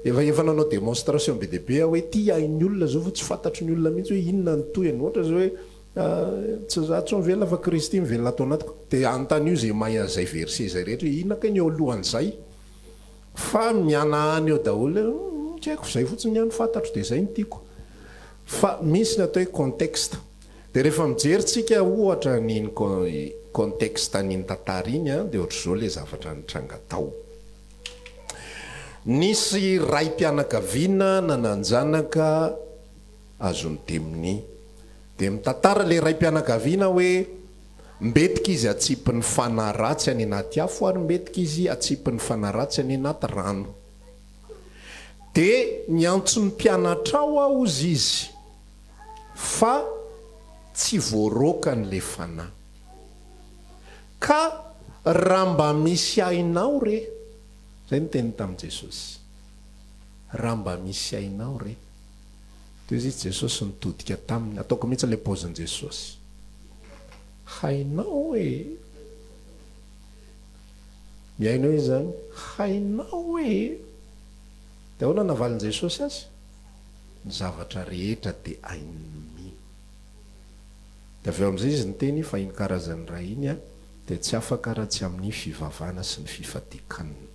efa nanao démonstration be dehibe hoe ty hain'ny olona zao fa tsy fantatry ny olona mihitsy hoe inona ny toyany ohatra zao hoe tsy za tsy mivela fa Kristy mivelona atao anatiko dia anontany io zay mahay an'izay verset zay rehetra inona ka ny eo alohan'izay fa miana any eo daholo tsy haiko izay fotsiny ihany fantatro dia izay ny tiako fa misy ny atao hoe contexte dia rehefa mijeryntsika ohatra niny contexte niny tantara iny a dia ohatr'izao le zavatra nitranga tao. Nisy ray mpianakaviana nananjanaka azony teminy dia mitantara le ray mpianakaviana hoe mbetika izy atsipin'ny fanaratsy any anaty afo ary mbetika izy atsipin'ny fanaratsy any anaty rano. Dia niantsony mpianatra ao aho izy izy fa tsy voarokany le fanahy ka raha mba misy ainao re, zay ny teny tamin'i Jesosy, raha mba misy ainao re. Teo izy Jesosy nitodika taminy, ataoko mihitsy le paozin'i Jesosy, hainao hoe miainao izy zany, hainao hoe. Dia ahoana navalin' Jesosy azy? Ny zavatra rehetra dia hainy. Dia avy eo amin'izay izy niteny fa iny karazany raha iny a dia tsy afaka raha tsy amin'ny fivavahana sy ny fifadikanana.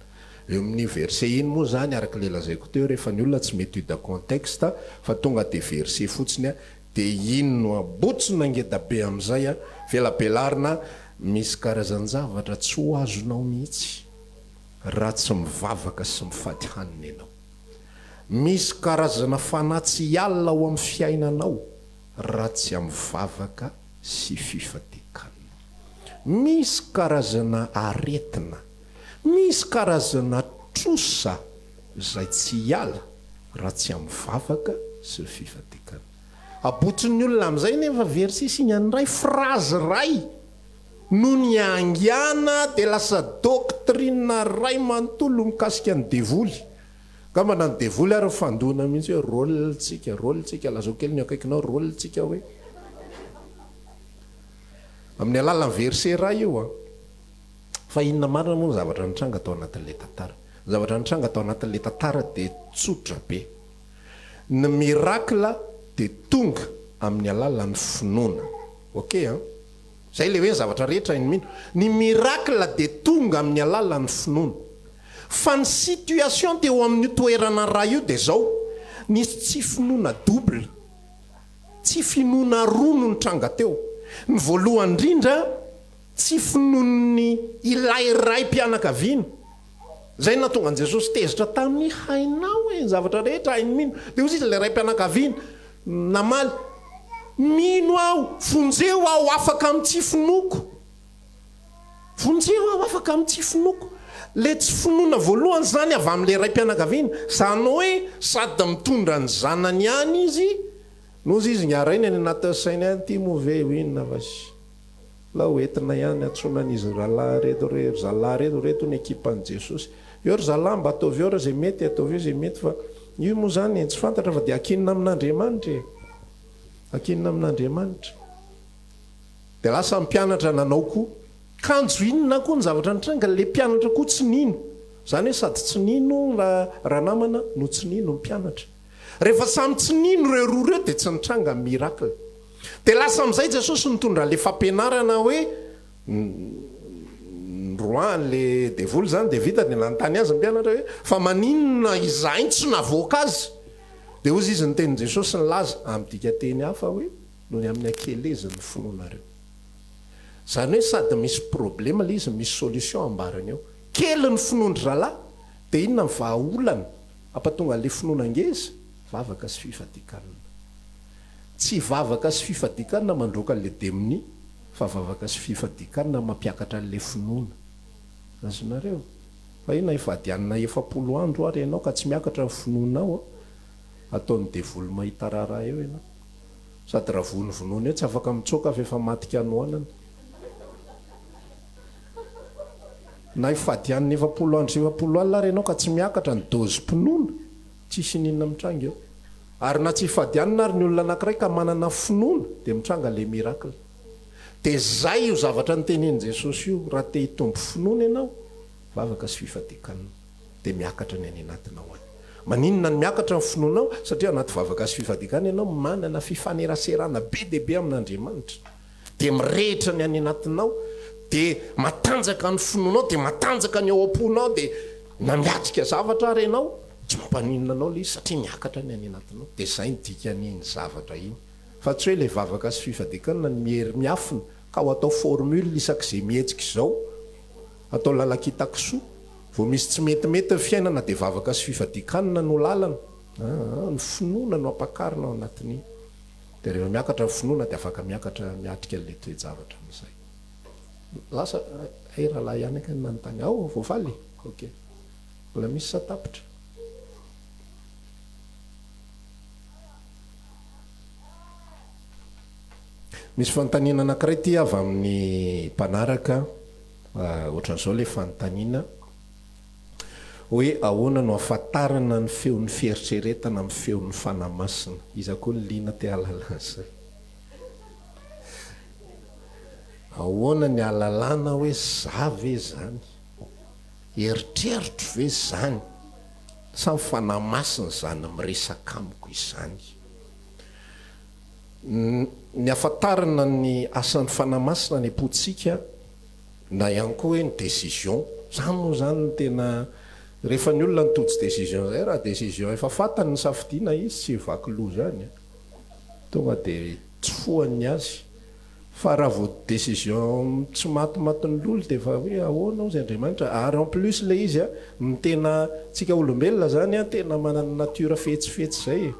Eo amin'ny verset iny moa zany araka le lazaiko teo rehefa ny olona tsy métude contexte fa tonga dia verset fotsiny a dia iny no abotsona ngedabe amin'izay a velabelarina misy karazany zavatra tsy ho azonao mihitsy raha tsy mivavaka sy mifady hanina ianao. Misy karazana fanahy tsy alina ao amin'ny fiainanao raha tsy amivavaka sy fifadikanana. Misy karazana aretina, misy karazana trosa izay tsy ala raha tsy amivavaka sy fifadikanana. Abotson'ny olona amin'izay nefa versisy iny an'ray frazy ray no ny angana dia lasa doctrine ray manontolo mikasika ny devoly. Kamba na ny devoly ary fandona mihitsy hoe rôlitsika lazao kely ny akaikinao rôlitsika hoe amin'ny alalan'ny verset ray io a. Fa inona marina moa ny zavatra nitranga tao anatin'le tantara? Zavatra nitranga tao anatin'le tantara dia tsotra be. Ny miracle dia tonga amin'ny alalan'ny finoana. Ok a? Zay le hoe zavatra rehetra iny mino. Ny miracle dia tonga amin'ny alalan'ny finoana. Fa ny situation teo amin'ny toerana raha io dia zao, nisy tsy finoana double, tsy finoana roa no nitranga teo. Ny voalohany indrindra tsy finoan'ny ilay ray mpianakaviana. Zay natonga an' Jesosy tezitra tamin'ny hainao hoe zavatra rehetra hainy mino. Dia ozy izy ilay ray mpianakaviana namaly, mino aho, vonjeo aho afaka amin'ny tsy finoko, vonjeo aho afaka amin'ny tsy finoko. Le tsy finoana voalohany zany avy amin'le ray mpianakaviana, zany hoe sady mitondra ny zanany any izy, nozy izy niarainy any anaty sainy any ty move inona vasy la hoentina ihany atsonan'izy zalahy reto reto ny ekipan'i Jesosy. Eo ry zalahy mba ataovy eo ra zay mety, ataovy eo zay mety, fa io moa zany tsy fantatra fa dia akinina amin'Andriamanitra, akinina amin'Andriamanitra. Dia lasa mpianatra nanao koa kanjo inona koa ny zavatra nitranga, le mpianatra koa tsy nino. Zany hoe sady tsy nino raha namana no tsy nino mpianatra. Rehefa samy tsy nino reo roa reo dia tsy nitranga miracle. Dia lasa amin'izay Jesosy nitondra le fampianarana hoe roan le devoly zany dia vita dia nanontany azy mpianatra hoe fa maninona izainy tsy navoaka azy. Dia ozy izy niteny Jesosy ny laza amidika teny hafa hoe noho ny amin'ny akeleziny finoanareo. Zany hoe sady misy problema le izy misy solution ambarany eo. Kely ny finoandry zalahy dia inona ny vahaolana ampatonga le finoana ngeza? Vavaka sy fifadikanana. Tsy vavaka sy fifadikanana mandroaka le demoni, fa vavaka sy fifadikanana mampiakatra le finoana. Azonareo? Fa ina ifadianina 7 andro ary ianao ka tsy miakatra ny finoanao, ataon'ny devoly mahita raharaha eo ianao. Sady raha vony vonoana eo tsy afaka mitsoaka fa efa matika anoanana. Na ifadianina 7 andro sy 7 alina ary ianao ka tsy miakatra ny dozy mpinoana, tsisy ninona mitranga eo. Ary na tsy ifadianina ary ny olona anankiray ka manana finoana dia mitranga le miracle. Dia zay io zavatra nitenen'i Jesosy io, raha te hitombo finoana ianao, vavaka sy fifadikanana dia miakatra ny any anatinao any. Maninona ny miakatra ny finoanao? Satria anaty vavaka sy fifadikanana ianao manana fifaneraserana be dia be amin'Andriamanitra, dia mirehitra ny any anatinao, dia matanjaka ny finoanao, dia matanjaka ny ao am-ponao, dia na miatrika zavatra ary ianao tsy mampaninonanao le izy satria miakatra ny any anatinao dia izay nydika nyny zavatra iny fa tsy hoe ilay vavaka sy fifadikanana ny miery miafina ka ho atao formule isak'izay mihetsika izao atao lalakitakisoa vao misy tsy metimety ny fiainana dia vavaka sy fifadikanana no lalana ny finoana no ampakarina ao anatin'iny dia rehefa miakatra ny finoana dia afaka miakatra miatrika n'ilay toe-javatra amin'izay lasa rahalahy ihany aka ny manontany ao voavaly ok mbola misy satapitra misy fanontaniana anankiray ty avy amin'ny mpanaraka ohatran'izao ilay fanontaniana hoe ahoana no ahafantarana ny feon'ny fieritreretana amin'ny feon'ny fanamasina iza koa ny liana te alalazay ahoana ny alalana hoe za ve zany eritreritro ve zany samy fanamasina zany miresaka amiko izany ny afantarana ny asan'ny fanamasina ny apotsika na ihany koa hoe ny décision zany moa zany ny tena rehefa ny olona nitody décision zay raha décision efa fantany ny safidiana izy tsy vaky loha zany tonga dia tsy fohan'ny azy fa raha vao décision tsy matimatin'ny lolo dia efa hoe ahoana ao zay Andriamanitra ary en plus le izy ny tena tsika olombelona zany tena manana natura fetsifetsy zay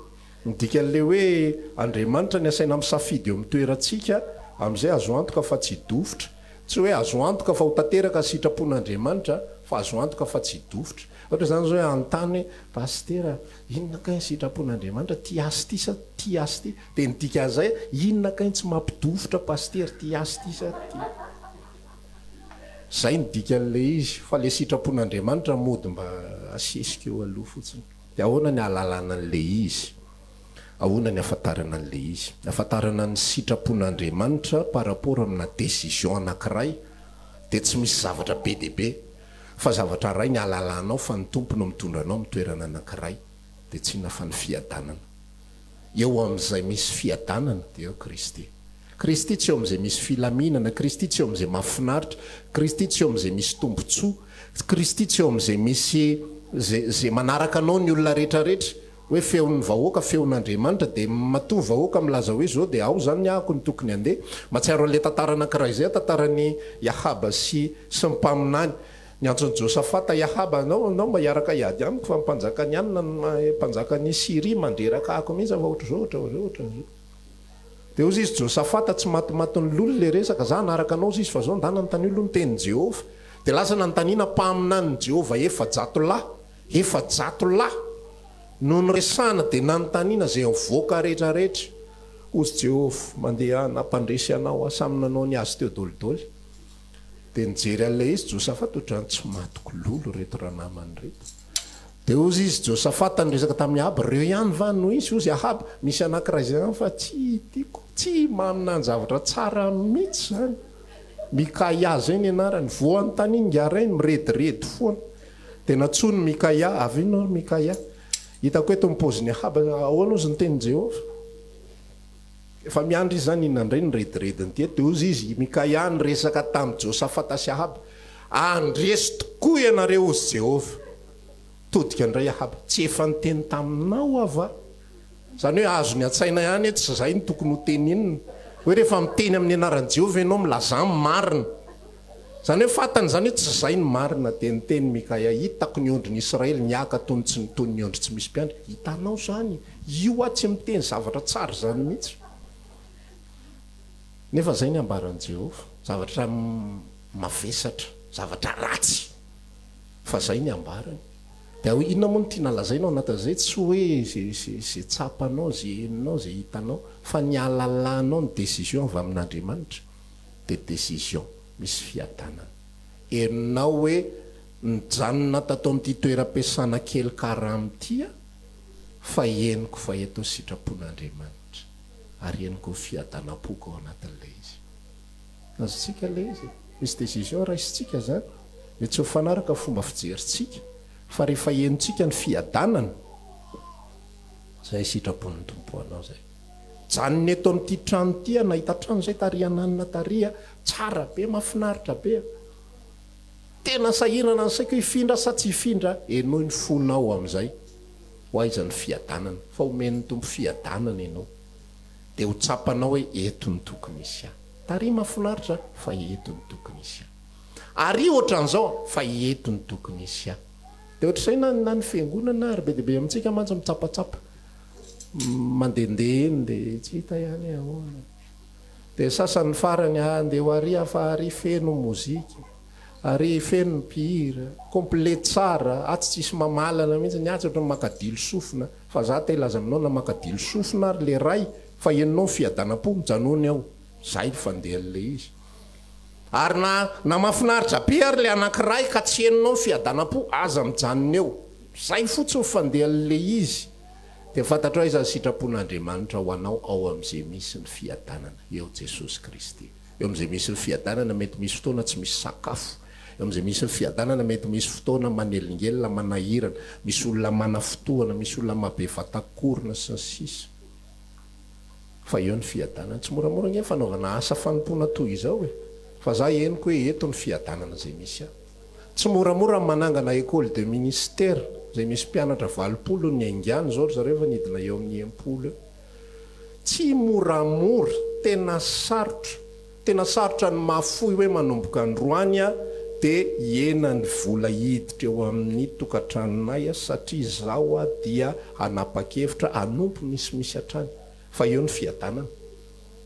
midika an'le hoe Andriamanitra ny asaina amin'ny safidy eo amin'ny toerantsika amin'izay azo antoka fa tsy dofotra tsy hoe azo antoka fa ho tanteraka sitrapon'Andriamanitra fa azo antoka fa tsy dofotra ohatra zany zao hoe anontany pastera inona kay ny sitrapon'Andriamanitra ty asy ty sa ty asy ty dia nidika an'izay inona kay tsy mampidofotra pastera ty asy ty sa ty zay nidika an'le izy fa le sitrapon'Andriamanitra mody mba asesika eo aloha fotsiny dia ahoana ny ahalalana an'le izy ahoana ny afantarana an'le izy afantarana ny sitrapon'Andriamanitra par rapport amina décision anankiray dia tsy misy zavatra be dia be fa zavatra ray ny ahalalànao fa ny tompony mitondra anao mitoerana anankiray dia tsy na fa ny fiadanana eo amin'izay misy fiadanana dia eo Kristy Kristy tsy eo amin'izay misy filaminana Kristy tsy eo amin'izay mahafinaritra Kristy tsy eo amin'izay misy tombontsoa Kristy tsy eo amin'izay misy zay manaraka anao ny olona rehetrarehetra hoe feon'ny vahoaka feon'Andriamanitra dia matoa vahoaka milaza hoe zao dia ao zany ny ahako ny tokony handeha matsiaro an'ilay tantara anankiray zay tantarany Yahaba sy mpaminany ny antsony Josafata Yahaba anao mba hiaraka hiady amiko fa mpanjaka ny anina mpanjaka ny Syria mandreraka ako mihitsy fa ohatr'izao dia ozy izy Josafata tsy matimatin'ny lolo le resaka za naraka anao izy fa zao ndana ny tany olo ny tenin'i Jehova dia lasa nanontaniana mpaminany Jehova efa-jato lahy no nyresahana dia nanontaniana zay mivoaka rehetrarehetra ozy Jehova mandeha nampandresy anao samy nanao ny azy teo dolidoly dia nijery an'ilay izy Josafata ohatrany tsy matoko lolo reto raha namany reto dia ozy izy Josafata nyresaka tamin'ny Ahaba reo ihany va no izy ozy Ahaba misy anankiray zay fa tsy tiako tsy maminany zavatra tsara mihitsy zany Mikaia zay ny anarany voan'ny taningaray mirediredy foana dia natsony Mikaia avy ino Mikaia hitako eto mipoziny Ahaba ahoana ozy ny tenin Jehova efa miandry izy zany inandray ny redirediny ty dia ozy izy Mikaia nyresaka tamin'ny Josafata sy Ahaba andresy tokoa ianareo ozy Jehova todika indray Ahaba tsy efa niteny taminao ava zany hoe azo ny atsaina ihany tsy zay ny tokony ho teninina hoe rehefa miteny amin'ny anaran'i Jehova ianao milaza marina zany hoe fantany zany hoe tsy zay ny marina dia niteny Mikaia hitako ny ondry ny Israely niaka tony tsy nitony ny ondry tsy misy mpiandry hitanao zany io tsy miteny zavatra tsara zany mihitsy nefa zay ny ambaran'i Jehova zavatra mavesatra zavatra ratsy fa zay ny ambarany dia inona moa no tiana lazainao anatin'izay tsy hoe zay tsapanao zay eninao zay hitanao fa ny alalanao ny décision avy amin'Andriamanitra dia décision misy fiadanana erinao hoe nijanona tato amin'ity toeram-piasana kely karaha amin'ity fa henoko fa eto sitrapon'Andriamanitra ary henoko fiadanam-poko ao anatin'ilay izy azontsika ilay izy misy décision raisitsika zany dia tsy ho fanaraka fomba fijerintsika fa rehefa henontsika ny fiadanana zay sitrapon'ny tompo anao zay janony eto amin'ity trano ty nahita trano zay tariananina taria tsara be mahafinaritra be tena sahirana ny saiko hifindra sa tsy hifindra enao ny fonao amin'izay ho aizany fiadanana fa omen'ny tompo fiadanana ianao dia ho tsapanao hoe eto ny tokony isy ahy tary mahafinaritra fa eto ny tokony isy ahy ary ohatran'izao fa eto ny tokony isy ahy dia ohatr'izay na ny fiangonana ary be diabe amintsika mantsy mitsapatsapa mandehandeha eny dia tsy hita ihany ahoana dia sasan'ny farany andeha ho ary fa ary feno mozika ary feno ny mpihira complet tsara atsy tsisy mamalana mihitsy ny atsy ohatra makadilo sofina fa za te ilaza aminao na makadilo sofina ary le ray fa enonao fiadanam-po mijanony aho zay fandeha an'le izy ary na mahafinaritra be ary le anankiray ka tsy enonao fiadanam-po aza mijanony eo zay fotsiny fandeha an'le izy dia fantatra iza sitrapon'Andriamanitra ho anao ao amin'izay misy ny fiadanana eo Jesosy Kristy eo amin'izay misy ny fiadanana mety misy fotoana tsy misy sakafo eo amin'izay misy ny fiadanana mety misy fotoana manelingelina manahirana misy olona manafotoana misy olona mabe vatakorona sy ny sisa fa eo ny fiadanana tsy moramora nge fanaovana asa fanompona toy izao fa za henoko hoe eto ny fiadanana zay misy aho tsy moramora manangana école de ministère zay misy mpianatra 20 ny aingany zao zareo efa nidina eo amin'ny 10 tsy moramora tena sarotra ny mahafoy hoe manomboka androany a dia hienany vola hiditra eo amin'ny tokantranonay a satria zao a dia hanapa-kevitra anompo misimisy hatrany fa eo ny fiadanana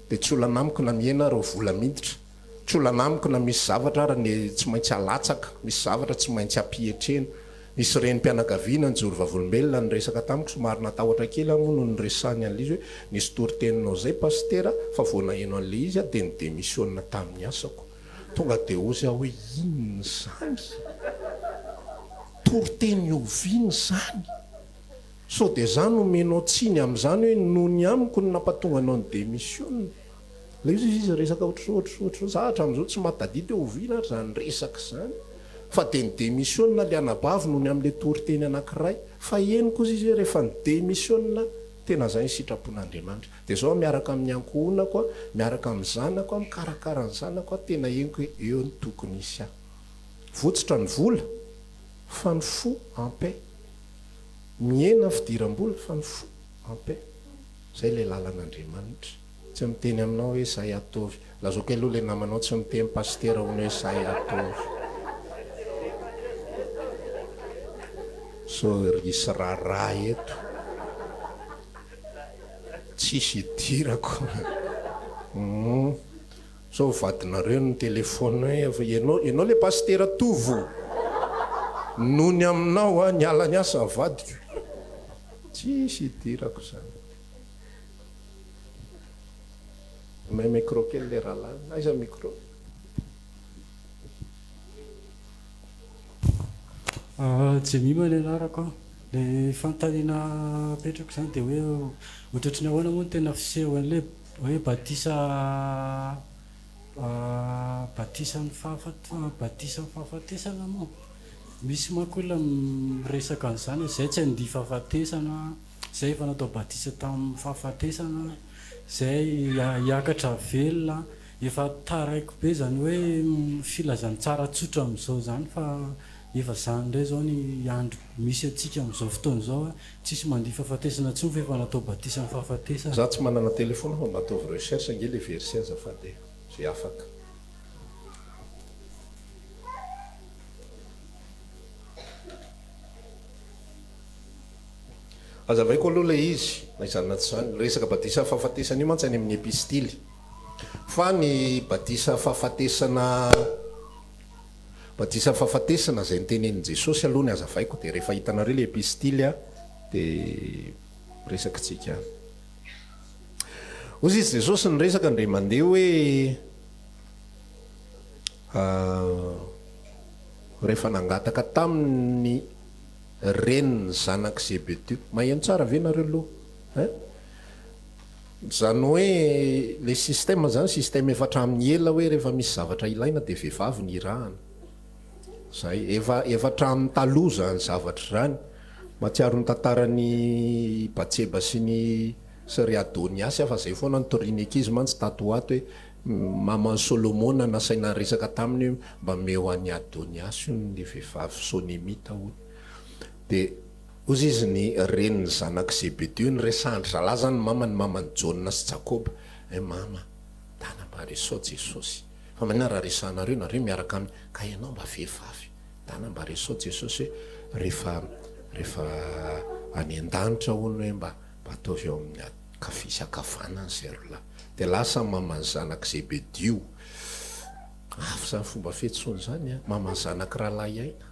dia tsy olana amiko na miena reo vola miditra tsy olana amiko na misy zavatra ara ny tsy maintsy alatsaka misy zavatra tsy maintsy ampietrena nisy renim-pianakaviana ny joro vavolombelona ny resaka tamiko somary natahotra kely amono ny resany an'le izy hoe nisy toriteninao zay pastera fa voanaheno an'le izy a dia ny démissionna tamin'ny asako tonga dia ozy aho hoe inony zany toriteny oviany zany so dia zany omenao tsiny amin'izany hoe nony amiko ny nampatonga anao ny démissionna le izy resaka ohatrohatro zahatra amin'izao tsy matadidy hoe oviana ary zany resaka zany fa dia ny démissionna le anabavy noho ny amin'le toriteny anankiray fa eny koa izy hoe rehefa ny démissionna tena zay ny sitrapon'Andriamanitra dia zao miaraka amin'ny ankohonako a miaraka amin'ny zanako a mikarakara ny zanako a tena henoko hoe eo ny tokony isy ahy votsitra ny vola fa ny fo en paix miena fidiram-bola fa ny fo en paix zay le lalan'Andriamanitra tsy miteny aminao hoe zay ataovy lazoko aloha le namanao tsy miteny pastera hony hoe zay ataovy so risy raharaha eto tsisy idirako so vadinareo ny telefona hoe ianao le pastera tovo nony aminao a ny ala ny asa vadiko tsisy idirako zany may micro kely le raha lany aiza micro jemima ny anarako le fantaniana petrako zany dia hoe ohatratra ny ahoana moa no tena fiseho an'le hoe batisa ny fahafatesana moa misy manko olona miresaka an'izany zay tsy handia fahafatesana zay efa natao batisa tamin'ny fahafatesana zay hiakatra velona efa taraiko be zany hoe filazany tsara tsotra amin'izao zany fa efa zany ndray zao ny andro misy atsika amin'izao fotoana zao tsisy mandia fahafatesana tsoa fa efa natao batisa ny fahafatesana za tsy manana telefona fa mataovy recherche nge le verset azafady zay afaka azavaiko aloha le izy na izany tsy zany resaka batisa fahafatesana io mantsy any amin'ny epistily fa ny batisa fahafatesana zay nytenenin' Jesosy aloha ny azavaiko dia rehefa hitanareo le epistily a dia resaka tsika ozy izy Jesosy ny resaka ndre mandeha hoe rehefa nangataka tamin'ny reniny zanak' Zebedeo maheno tsara ve nareo aloha zany hoe le système zany système efa hatramin'ny ela hoe rehefa misy zavatra ilaina dia vehivavy ny irahana zay efa hatramin'ny taloha zany zavatra zany matsiaro ny tantarany Batseba sy ny Sery Adoniasy fa zay foana ny torinekizy mantsy tatoato hoe maman'ny Solomona nasaina resaka taminy mba meo an'ny Adoniasy le vehivavy sonemita hoy dia ozy izy ny reniny zanak' Zebedio ny resahndry zalahy zany mama ny mamany Jaona sy Jakoba mama dana mba resao Jesosy fa manina raha resahnareo nareo miaraka aminy ka ianao mba vehivavy dana mba resao Jesosy hoe rehefa any an-danitra hono hoe mba ataovy eo amin'ny kafisy akavanany zay rola de lasa mamany zanak' Zebedio afo zany fomba fetsony zany mamany zanak' rahalahy aina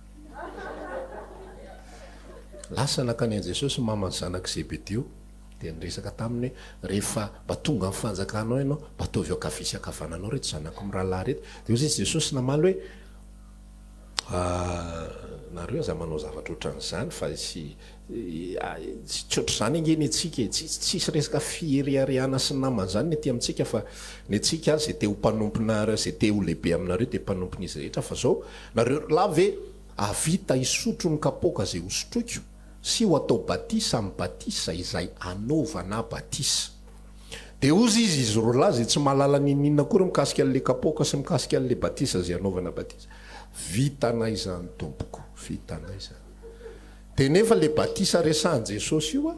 lasa nakany an Jesosy mamany zanak' Zebedio de niresaka taminy hoe rehefa mba tonga amin'ny fanjakanao ianao mba ataovy eo kafisy akavananao reto zanako mirahalahy reto de ozy izy Jesosy namaly hoe nareo aza manao zavatra ohatran'izany fa tsy ohatr' zany angeny atsika tsisy resaka fiheriariana sy namana zany ny aty amintsika fa ny atsika zay te ho mpanompona zay te ho lehibe aminareo de mpanompon'izy rehetra fa zao nareo lave avita hisotro ny kapoka zay hosotroiko sy ho atao batisa amin'ny batisa izay anaovana batisa de ozy izy roa zay tsy mahalala ninina kory mikasika an'le kapoka sy mikasika an'le batisa zay anaovana batisa vitanay zany tompoko vitanay zany de nefa le batisa resahan Jesosy io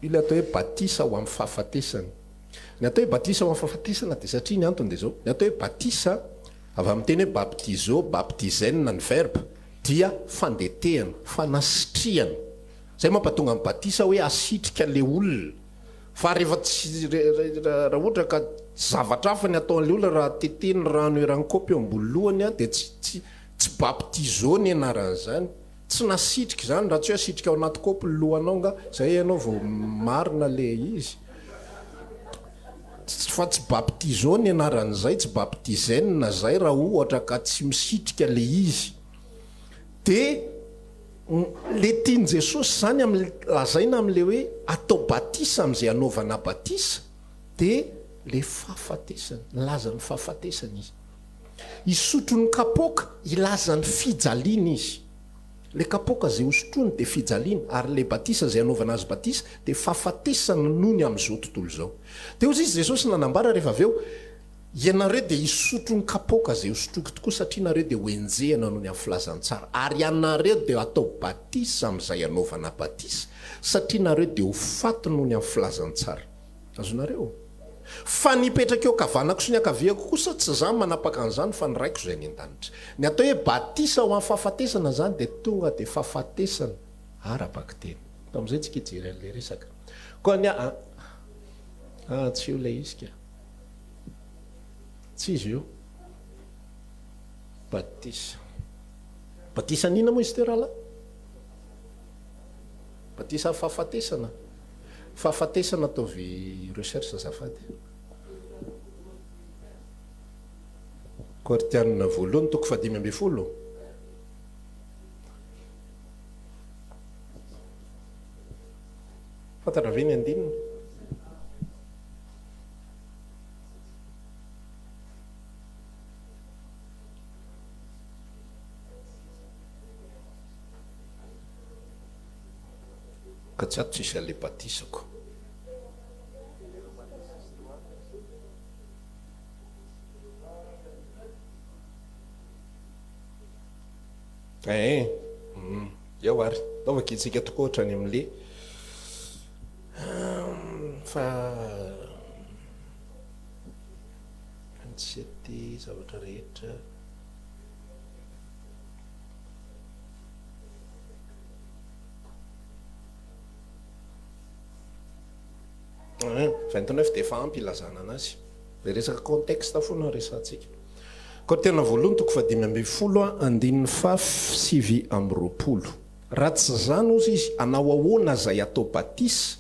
ile atao hoe batisa ho amin'ny fahafatesany ny atao hoe batisa ho amin'ny fahafatesana de satria ny antony de zao ny atao hoe batisa avy amin'ny teny hoe baptizo baptizaine ny verbe dia fandetehana fanasitriana zay mampatonga amin'ny batisa hoe asitrika le olona fa rehefa tsy raha ohatra ka zavatra hafa ny ataon'le olona raha teteny rano erankopy eo ambony lohany de tsy baptizo ny anaran'izany tsy nasitrika zany raha tsy hoe asitrika ao anaty kopy ny lohanao nga zay ianao vao marina le izy fa tsy baptizo ny anaran'izay tsy baptizaine zay raha ohatra ka tsy misitrika le izy de le tiany Jesosy zany lazaina am'le hoe atao batisa am'izay anaovana batisa de le fahafatesany laza ny fahafatesany izy isotro ny kapoka ilaza ny fijaliana izy le kapoka zay hosotrony de fijaliana ary le batisa zay anaovana azy batisa de fahafatesana nony am'izao tontolo zao de ozy izy Jesosy nanambara rehefa aveo ianareo de isotro ny kapoka zay hosotroky tokoa satria nareo de hoenjehana noho ny amin'ny filazantsara ary ianareo de atao batisa am'izay anaovana batisa satria nareo de ho faty noho ny amin'ny filazantsara azonareo fa nipetraka eo kavanako sy ny akaviako kosa tsy zany manapaka an'izany fa ny raiko zay ny an-danitra ny atao hoe batisa ho amin'ny fahafatesana zany de tonga de fahafatesana ara-baky teny am'izay tsika ijery an'le resaka koa ny tsy io le izy ka tsy izy io batisa nina moa izy te rahalahy batisa fahafatesana ataovy recherche zafady Kortianina voalohany toko 5:12 fantatra ve ny andinina ka tsy ato tsisy ale batisako eo ary taovaka itsika tokoa ohatrany amin'le fa antsety zavatra rehetra Vingt-neuf de efa ampy ilazana anazy le resaka contexte foana resantsika koa tena voalohany toko 5:12 andininy fafy 7:20 raha tsy zany ozy izy anao ahoana zay atao batisa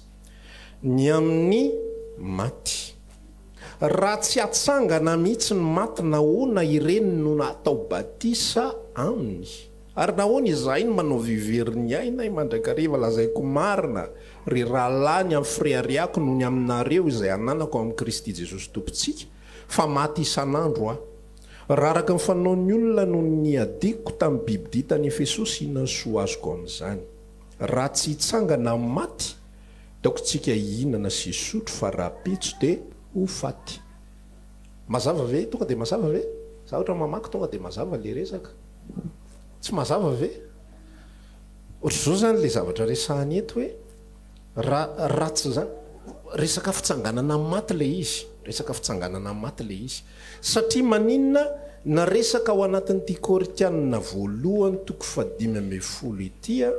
ny amin'ny maty raha tsy atsangana mihitsy ny maty nahoana ireny no atao batisa aminy ary nahoana izahay ny manao viveriny aina mandrakariva lazaiko marina ry rahalahy ny amin'ny freriako noho ny aminareo izay ananako amin'ny Kristy Jesosy tompontsika fa maty isan'andro raha araka ny fanaon'ny olona no ny adikoko tamin'ny biby dita ny Efesosy inona soa azoko amin'izany raha tsy hitsangana amin'ny maty daoko tsika hihinana sy hisotro fa raha pitso de ho faty mazava ve tonga de mazava ve za ohatra mamaky tonga de mazava le resaka tsy mazava ve ohatr'izao zany le zavatra resahany eto hoe ratsy zany resaka fitsanganana amin'ny maty le izy resaka fitsanganana amin'ny maty le izy satria maninona na resaka ao anatin'ity Korinthiana voalohany toko 5:10 itya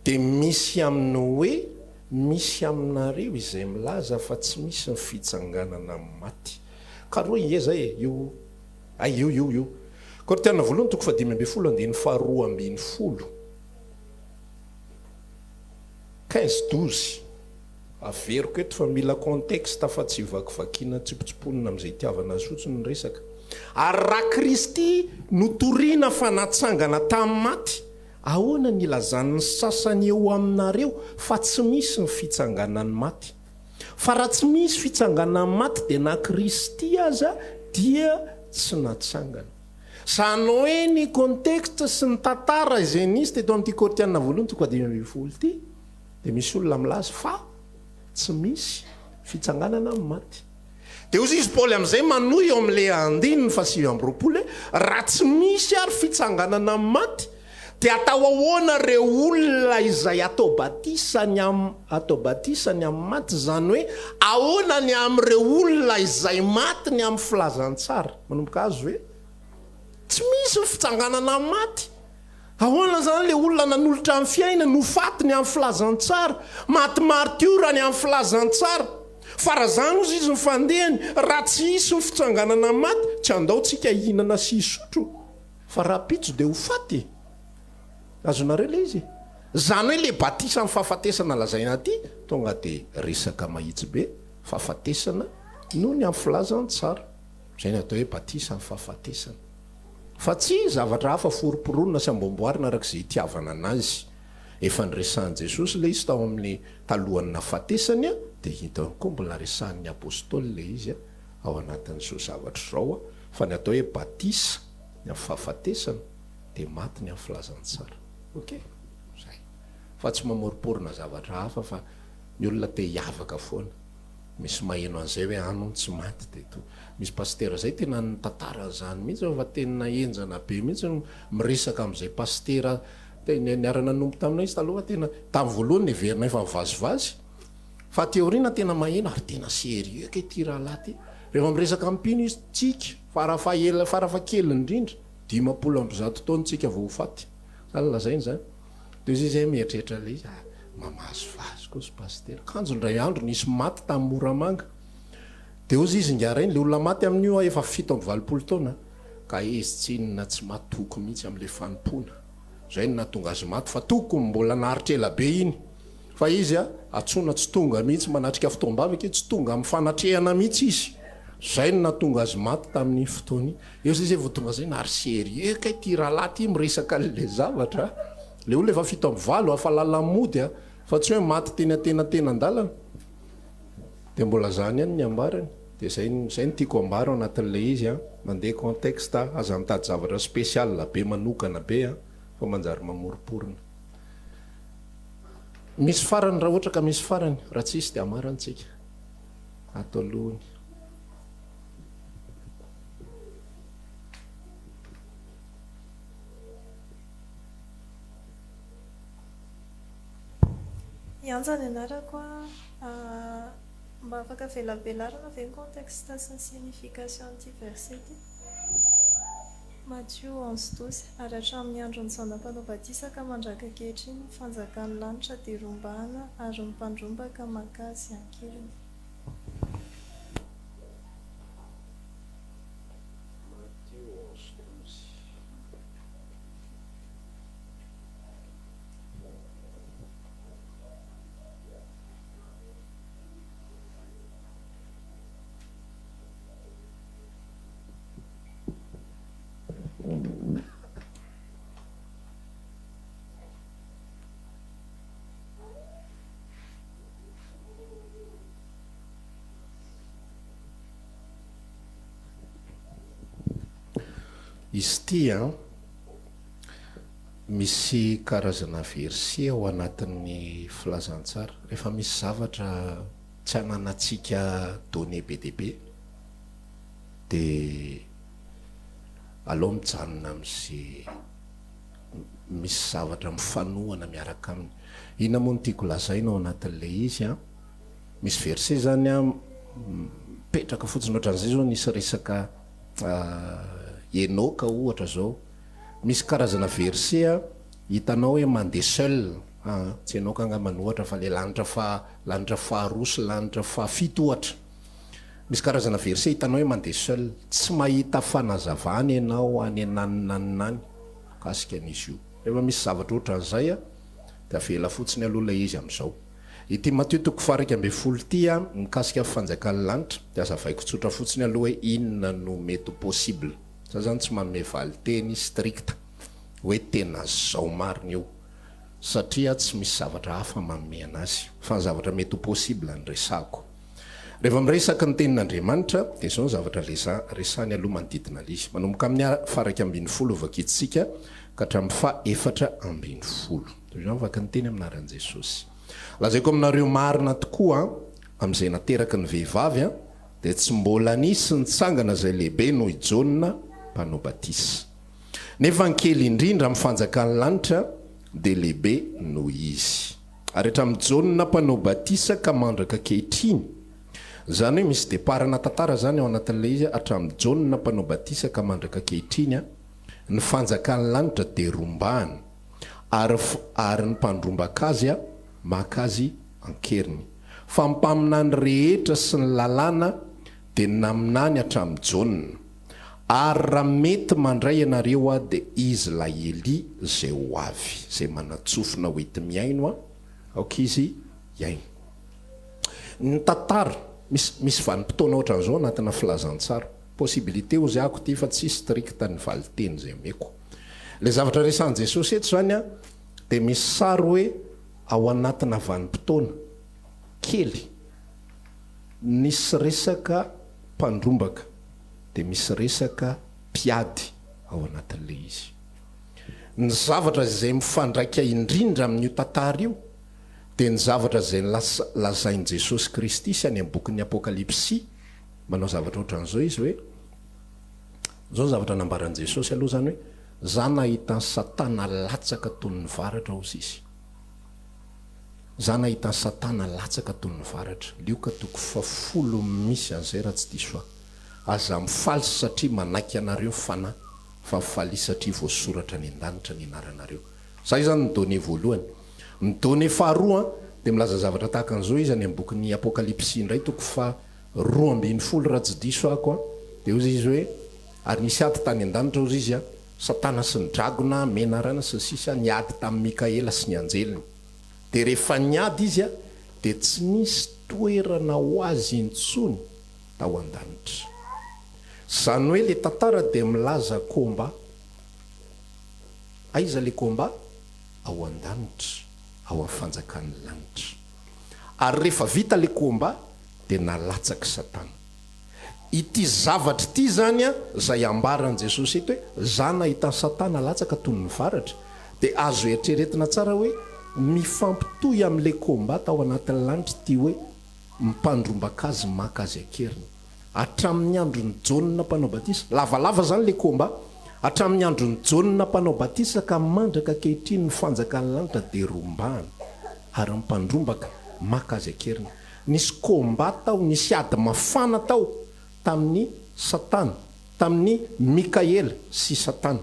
dia misy aminy hoe misy aminareo izay milaza fa tsy misy ny fitsanganana amin'ny maty ka roa ingeza io Korinthiana voalohany toko 5:10 andiny faharoa ambiny folo 15-12 averiko eto fa mila contexte fa tsy vakivakiana tsipotsiponina amin'izay itiavana azy fotsiny ny resaka ary raha Kristy notoriana fa natsangana tamin'ny maty ahoana ny ilazan'ny sasany eo aminareo fa tsy misy ny fitsanganan'ny maty fa raha tsy misy fitsanganan'ny maty dia na Kristy aza dia tsy natsangana zany hoe ny contexte sy ny tantara izay nisy teto amin'ity Korinthiana voalohany toko 5:10 ity dia misy olona milaza fa tsy misy fitsanganana amin'ny maty dia ozy izy Paoly amin'izay manohy eo amin'ilay 1:7 raha tsy misy ary fitsanganana amin'ny maty dia atao ahoana reo olona izay atao batisany amin'ny maty zany hoe ahoana ny amin'ireo olona izay maty ny amin'ny filazantsara manomboka azy hoe tsy misy ny fitsanganana amin'ny maty ahoana zany le olona nanolotra amin'ny fiaina no faty ny amin'ny filazantsara maty martiora ny amin'ny filazantsara fa raha zany ozy izy mifandehany raha tsy hisy ny fitsanganana amin'ny maty tsy andaotsika hihinana sy hisotro fa raha pitso dia ho faty azonareo le izy zany hoe le batisa amin'ny fahafatesana lazaina aty tonga dia resaka mahitsy be fahafatesana noho ny amin'ny filazantsara zay ny atao hoe batisa amin'ny fahafatesana fa tsy zavatra hafa foroporonina sy ambomboarina arak'izay itiavana anazy efa nyresahan'i Jesosy le izy tao amin'ny talohan'ny nafatesany a dia hitany koa mbola resahan'ny apôstôly le izy ao anatin'izao zavatra izao fa ny atao hoe batisa ny amin'ny fahafatesana dia maty ny amin'ny filazantsara ok zay fa tsy mamoriporina zavatra hafa fa ny olona te hiavaka foana misy maheno an'izay hoe ano tsy maty dia to misy pastera zay tena ny tantara zany mihitsy fa tena enjana be mihitsy miresaka amin'izay pastera niarana nompo taminay izy taloha tena tamin'ny voalohany neverinay fa mivazivazy fa teoriana tena maheno ary tena sérieux ke ty rahalahy ty rehefa miresaka ampino izy tsika farafakely indrindra 50 taona tsika vao faty zany lazainy zany dia izy izay mieritreritra le izy mamazovazy koa sy pastera kanjo ndray andro nisy maty tamin'ny Moramanga dia ozy izy ngarainy le olona maty amin'io efa 7-20 taona ka izy tsy inona tsy matoko mihitsy amin'ilay fanompona zay no natonga azy maty fa toko mbola naharitrela be iny fa izy atsona tsy tonga mihitsy manatrika fotoam-bavaka tsy tonga amin'ny fanatrehana mihitsy izy zay no natonga azy maty tamin'ny fotoany eo zay vao tonga zay nary sérieux ka ty rahalahy ty miresaka le zavatra le olona efa 7-20 afa lalamody fa tsy hoe maty tena andalana dia mbola zany ihany ny ambarany dia zay ny tiako ambara ao anatin'le izy mandeha contexte aza mitady zavatra spécial be manokana be fa manjary mamoriporina misy farany raha ohatra ka misy farany raha tsy isy dia amarantsika atao lohany Ianjany ianarako mba afaka velabelarana ve ny contexte sy ny signification an'ity verset ity Matthieu 11:12 ary hatramin'ny andron'ny zanam-panao batisa ka mandraka ankehitriny ny fanjakan'ny lanitra dia rombahana ary ny mpandrombaka makazy ankilany izy ty misy karazana verset ao anatin'ny filazantsara rehefa misy zavatra tsy ananatsika donné be dia be dia aloha mijanona amin'izay misy zavatra mifanohana miaraka aminy. Ina moa no tiako lazaina ao anatin'le izy a, misy verset zany a mipetraka fotsiny ohatran'izay zao nisy resaka Enoka ohatra zao, misy karazana verset a hitanao hoe mandeha seul, tsy Enoka angambany ohatra fa le lanitra faharoa sy lanitra fahafito ohatra. Misy karazana verset hitanao hoe mandeha seul, tsy mahita fanazavany ianao any ananinany kasika an'izy io. Rehefa misy zavatra ohatran'izay a de avela fotsiny aloha ilay izy amin'izao. Ity Matthieu 7:10 ty a mikasika fanjakan'ny lanitra de azavaiko tsotra fotsiny aloha hoe inona no mety possible. Za zany tsy manome valiteny strict hoe tena zao marina io, satria tsy misy zavatra hafa manome anazy fa ny zavatra mety possible ny resako. Rehefa miresaka ny tenin'Andriamanitra de zao ny zavatra resany aloha manodidina izy. Manomboka amin'ny faraka 12 vakitsika ka hatramin'ny 4:12. Zao afaka ny teny aminaran'i Jesosy. Lazaiko aminareo marina tokoa amin'izay nateraky ny vehivavy a de tsy mbola nisy nitsangana zay lehibe noho i Jona mpanao batisa, nefa ny kely indrindra amin'ny fanjakan'ny lanitra de lehibe noho izy. Ary hatramin'ny Jona mpanao batisa ka mandraka ankehitriny, zany hoe misy deparana tantara zany ao anatin'le izy hatramin'ny Jona mpanao batisa ka mandraka ankehitriny a, ny fanjakan'ny lanitra de rombahany ary ny mpandrombaka azy a maka azy ankeriny, fa mpaminany rehetra sy ny lalàna de naminany hatramin'ny Jona. Ary raha mety mandray ianareo a de izy la Eli zay ho avy, zay manatsofina hoety miaino a aoka izy iaino. Ny tantara misy vanim-potoana ohatran'izao anatina filazantsara, possibilité ho zay ako ty fa tsy strict ny valiteny zay meko. Le zavatra resan'i Jesosy eto zany a de misy sary hoe ao anatina vanim-potoana kely nisy resaka mpandrombaka de misy resaka mpiady ao anatin'le izy. Ny zavatra zay mifandraika indrindra amin'io tantara io de ny zavatra zay lazain'i Jesosy Kristy sy any amin'ny bokin'ny Apokalipsy. Manao zavatra ohatran'izao izy hoe, zao zavatra nambaran'i Jesosy aloha zany hoe, za nahita Satana latsaka toy ny varatra ozy izy. Za nahita Satana latsaka toy ny varatra, lioka toko 10 misy an'izay raha tsy diso aza mifaly satria manaiky anareo fanahy, fa mifaly satria voasoratra ny an-danitra ny anaranareo. Zay zany ny donné voalohany. Ny donné faharoa de milaza zavatra tahaka an'izao izy any amin'ny bokin'ny Apokalipsy indray toko 12 raha tsy diso ako de ozy izy hoe, ary nisy ady tany an-danitra ozy izy a, Satana sy ny dragona menarana sy sisa niady tamin'ny Mikaela sy ny anjeliny. De rehefa niady izy a de tsy nisy toerana ho azy intsony tao an-danitra. Zany hoe le tantara de milaza komba. Aiza le komba? Ao an-danitra, ao amin'ny fanjakan'ny lanitra. Ary rehefa vita le komba de nalatsaky Satana. Ity zavatra ity zany a zay ambaran'i Jesosy eto hoe za nahita Satana latsaka toy ny varatra, de azo eritreretina tsara hoe mifampitohy amin'le komba tao anatin'ny lanitra ty hoe mipandrombaka azy maka azy akeriny. Hatramin'ny andron'ny Jona mpanao batisa, lavalava zany le komba, hatramin'ny andron'ny Jona mpanao batisa ka mandraka ankehitriny ny fanjakan'ny lanitra de rombahany ary mipandrombaka maka azy akeriny. Nisy komba tao, nisy ady mafana tao tamin'ny Satana, tamin'ny Mikaela sy Satana.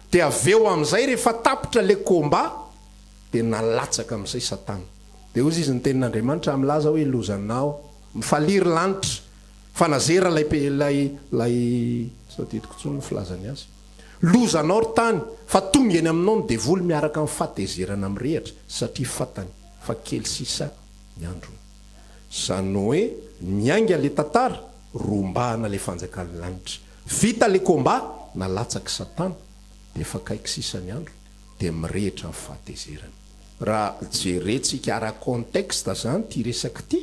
De aveo amin'izay rehefa tapitra le komba de nalatsaka amin'izay Satana. De ozy izy ny tenin'Andriamanitra milaza hoe lozanao, mifaliry lanitra, fanazera lay sadidiko tsony ny filazany azy. Lozanao ry tany, fa tonga eny aminao ny devoly miaraka amin'ny fahatezerana mirehatra, satria fatany fa kely sisa ny androny. Zany hoe miainga le tantara, rombahana le fanjakan'ny lanitra. Vita le komba, nalatsaky Satana, de efa kaiky sisa ny andro, de mirehitra amin'ny fahatezerana. Raha jerentsika ara contexte zany ty resaky ty,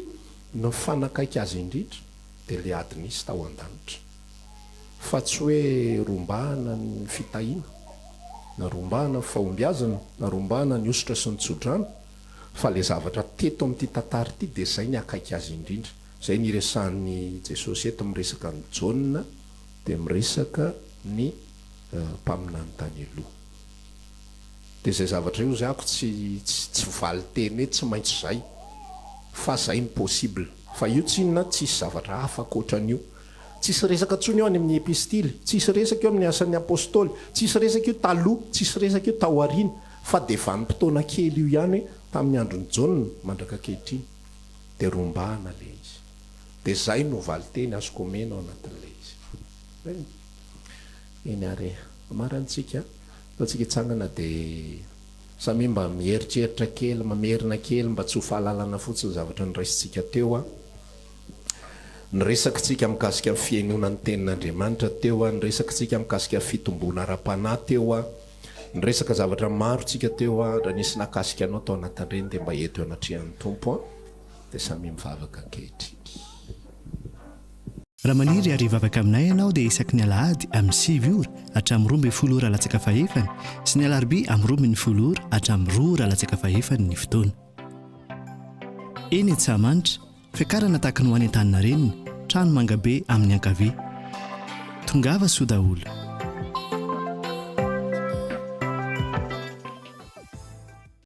no fanakaiky azy indrindra de le ady nisy tao an-danitra. Fa tsy hoe rombahana ny fitahiana, na rombahana ny fahombiazana, na rombahana ny osotra sy ny tsodrano, fa le zavatra teto amin'ity tantara ity de zay ny akaiky azy indrindra. Zay ny resan'ny Jesosy eto miresaka ny Jona, de miresaka ny mpaminany tany aloha. dia izay zavatra io zay ako tsy valy teny hoe tsy maintsy zay fa zay ny possible fa io tsy inona tsisy zavatra hafa koatran'io tsisy resaka ntsony eo any amin'ny epistily tsisy resaka eo amin'ny asan'ny apôstôly tsisy resaka io taloha tsisy resaka io taoriana fa dia vanim-potoana kely io ihany hoe tamin'ny androny jaona mandraka kehitriny dia rombahana le izy dia zay no valiteny azoko omena ao anatin'le izy eny are marantsika taontsika hitsangana dia samy mba mieritreritra kely mamerina kely mba tsy ho fahalalana fotsiny zavatra nyraisintsika teo a nyresakitsika mikasika amin'ny fiainona ny tenin'Andriamanitra teo a nyresakitsika mikasika fitombona ara-panahy teo a nyresaka zavatra maro tsika teo a raha nisy nakasika anao tao anatin'ireny dia mba eto eo anatrehan'ny tompo a dia samy mivavaka ankehitriny raha maniry arivavaka aminay ianao dia isaky ny alahady amin'ny 7 ora hatramin'ny 12 ora latsaka fahefany sy ny alarobia amin'ny 12 ora hatramin'ny 2 ora latsaka fahefany ny fotoana eny Antsahamanitra fiakarana tahaka ny ho any an-tanina reniny trano mangabe amin'ny ankavia tongava soa daholo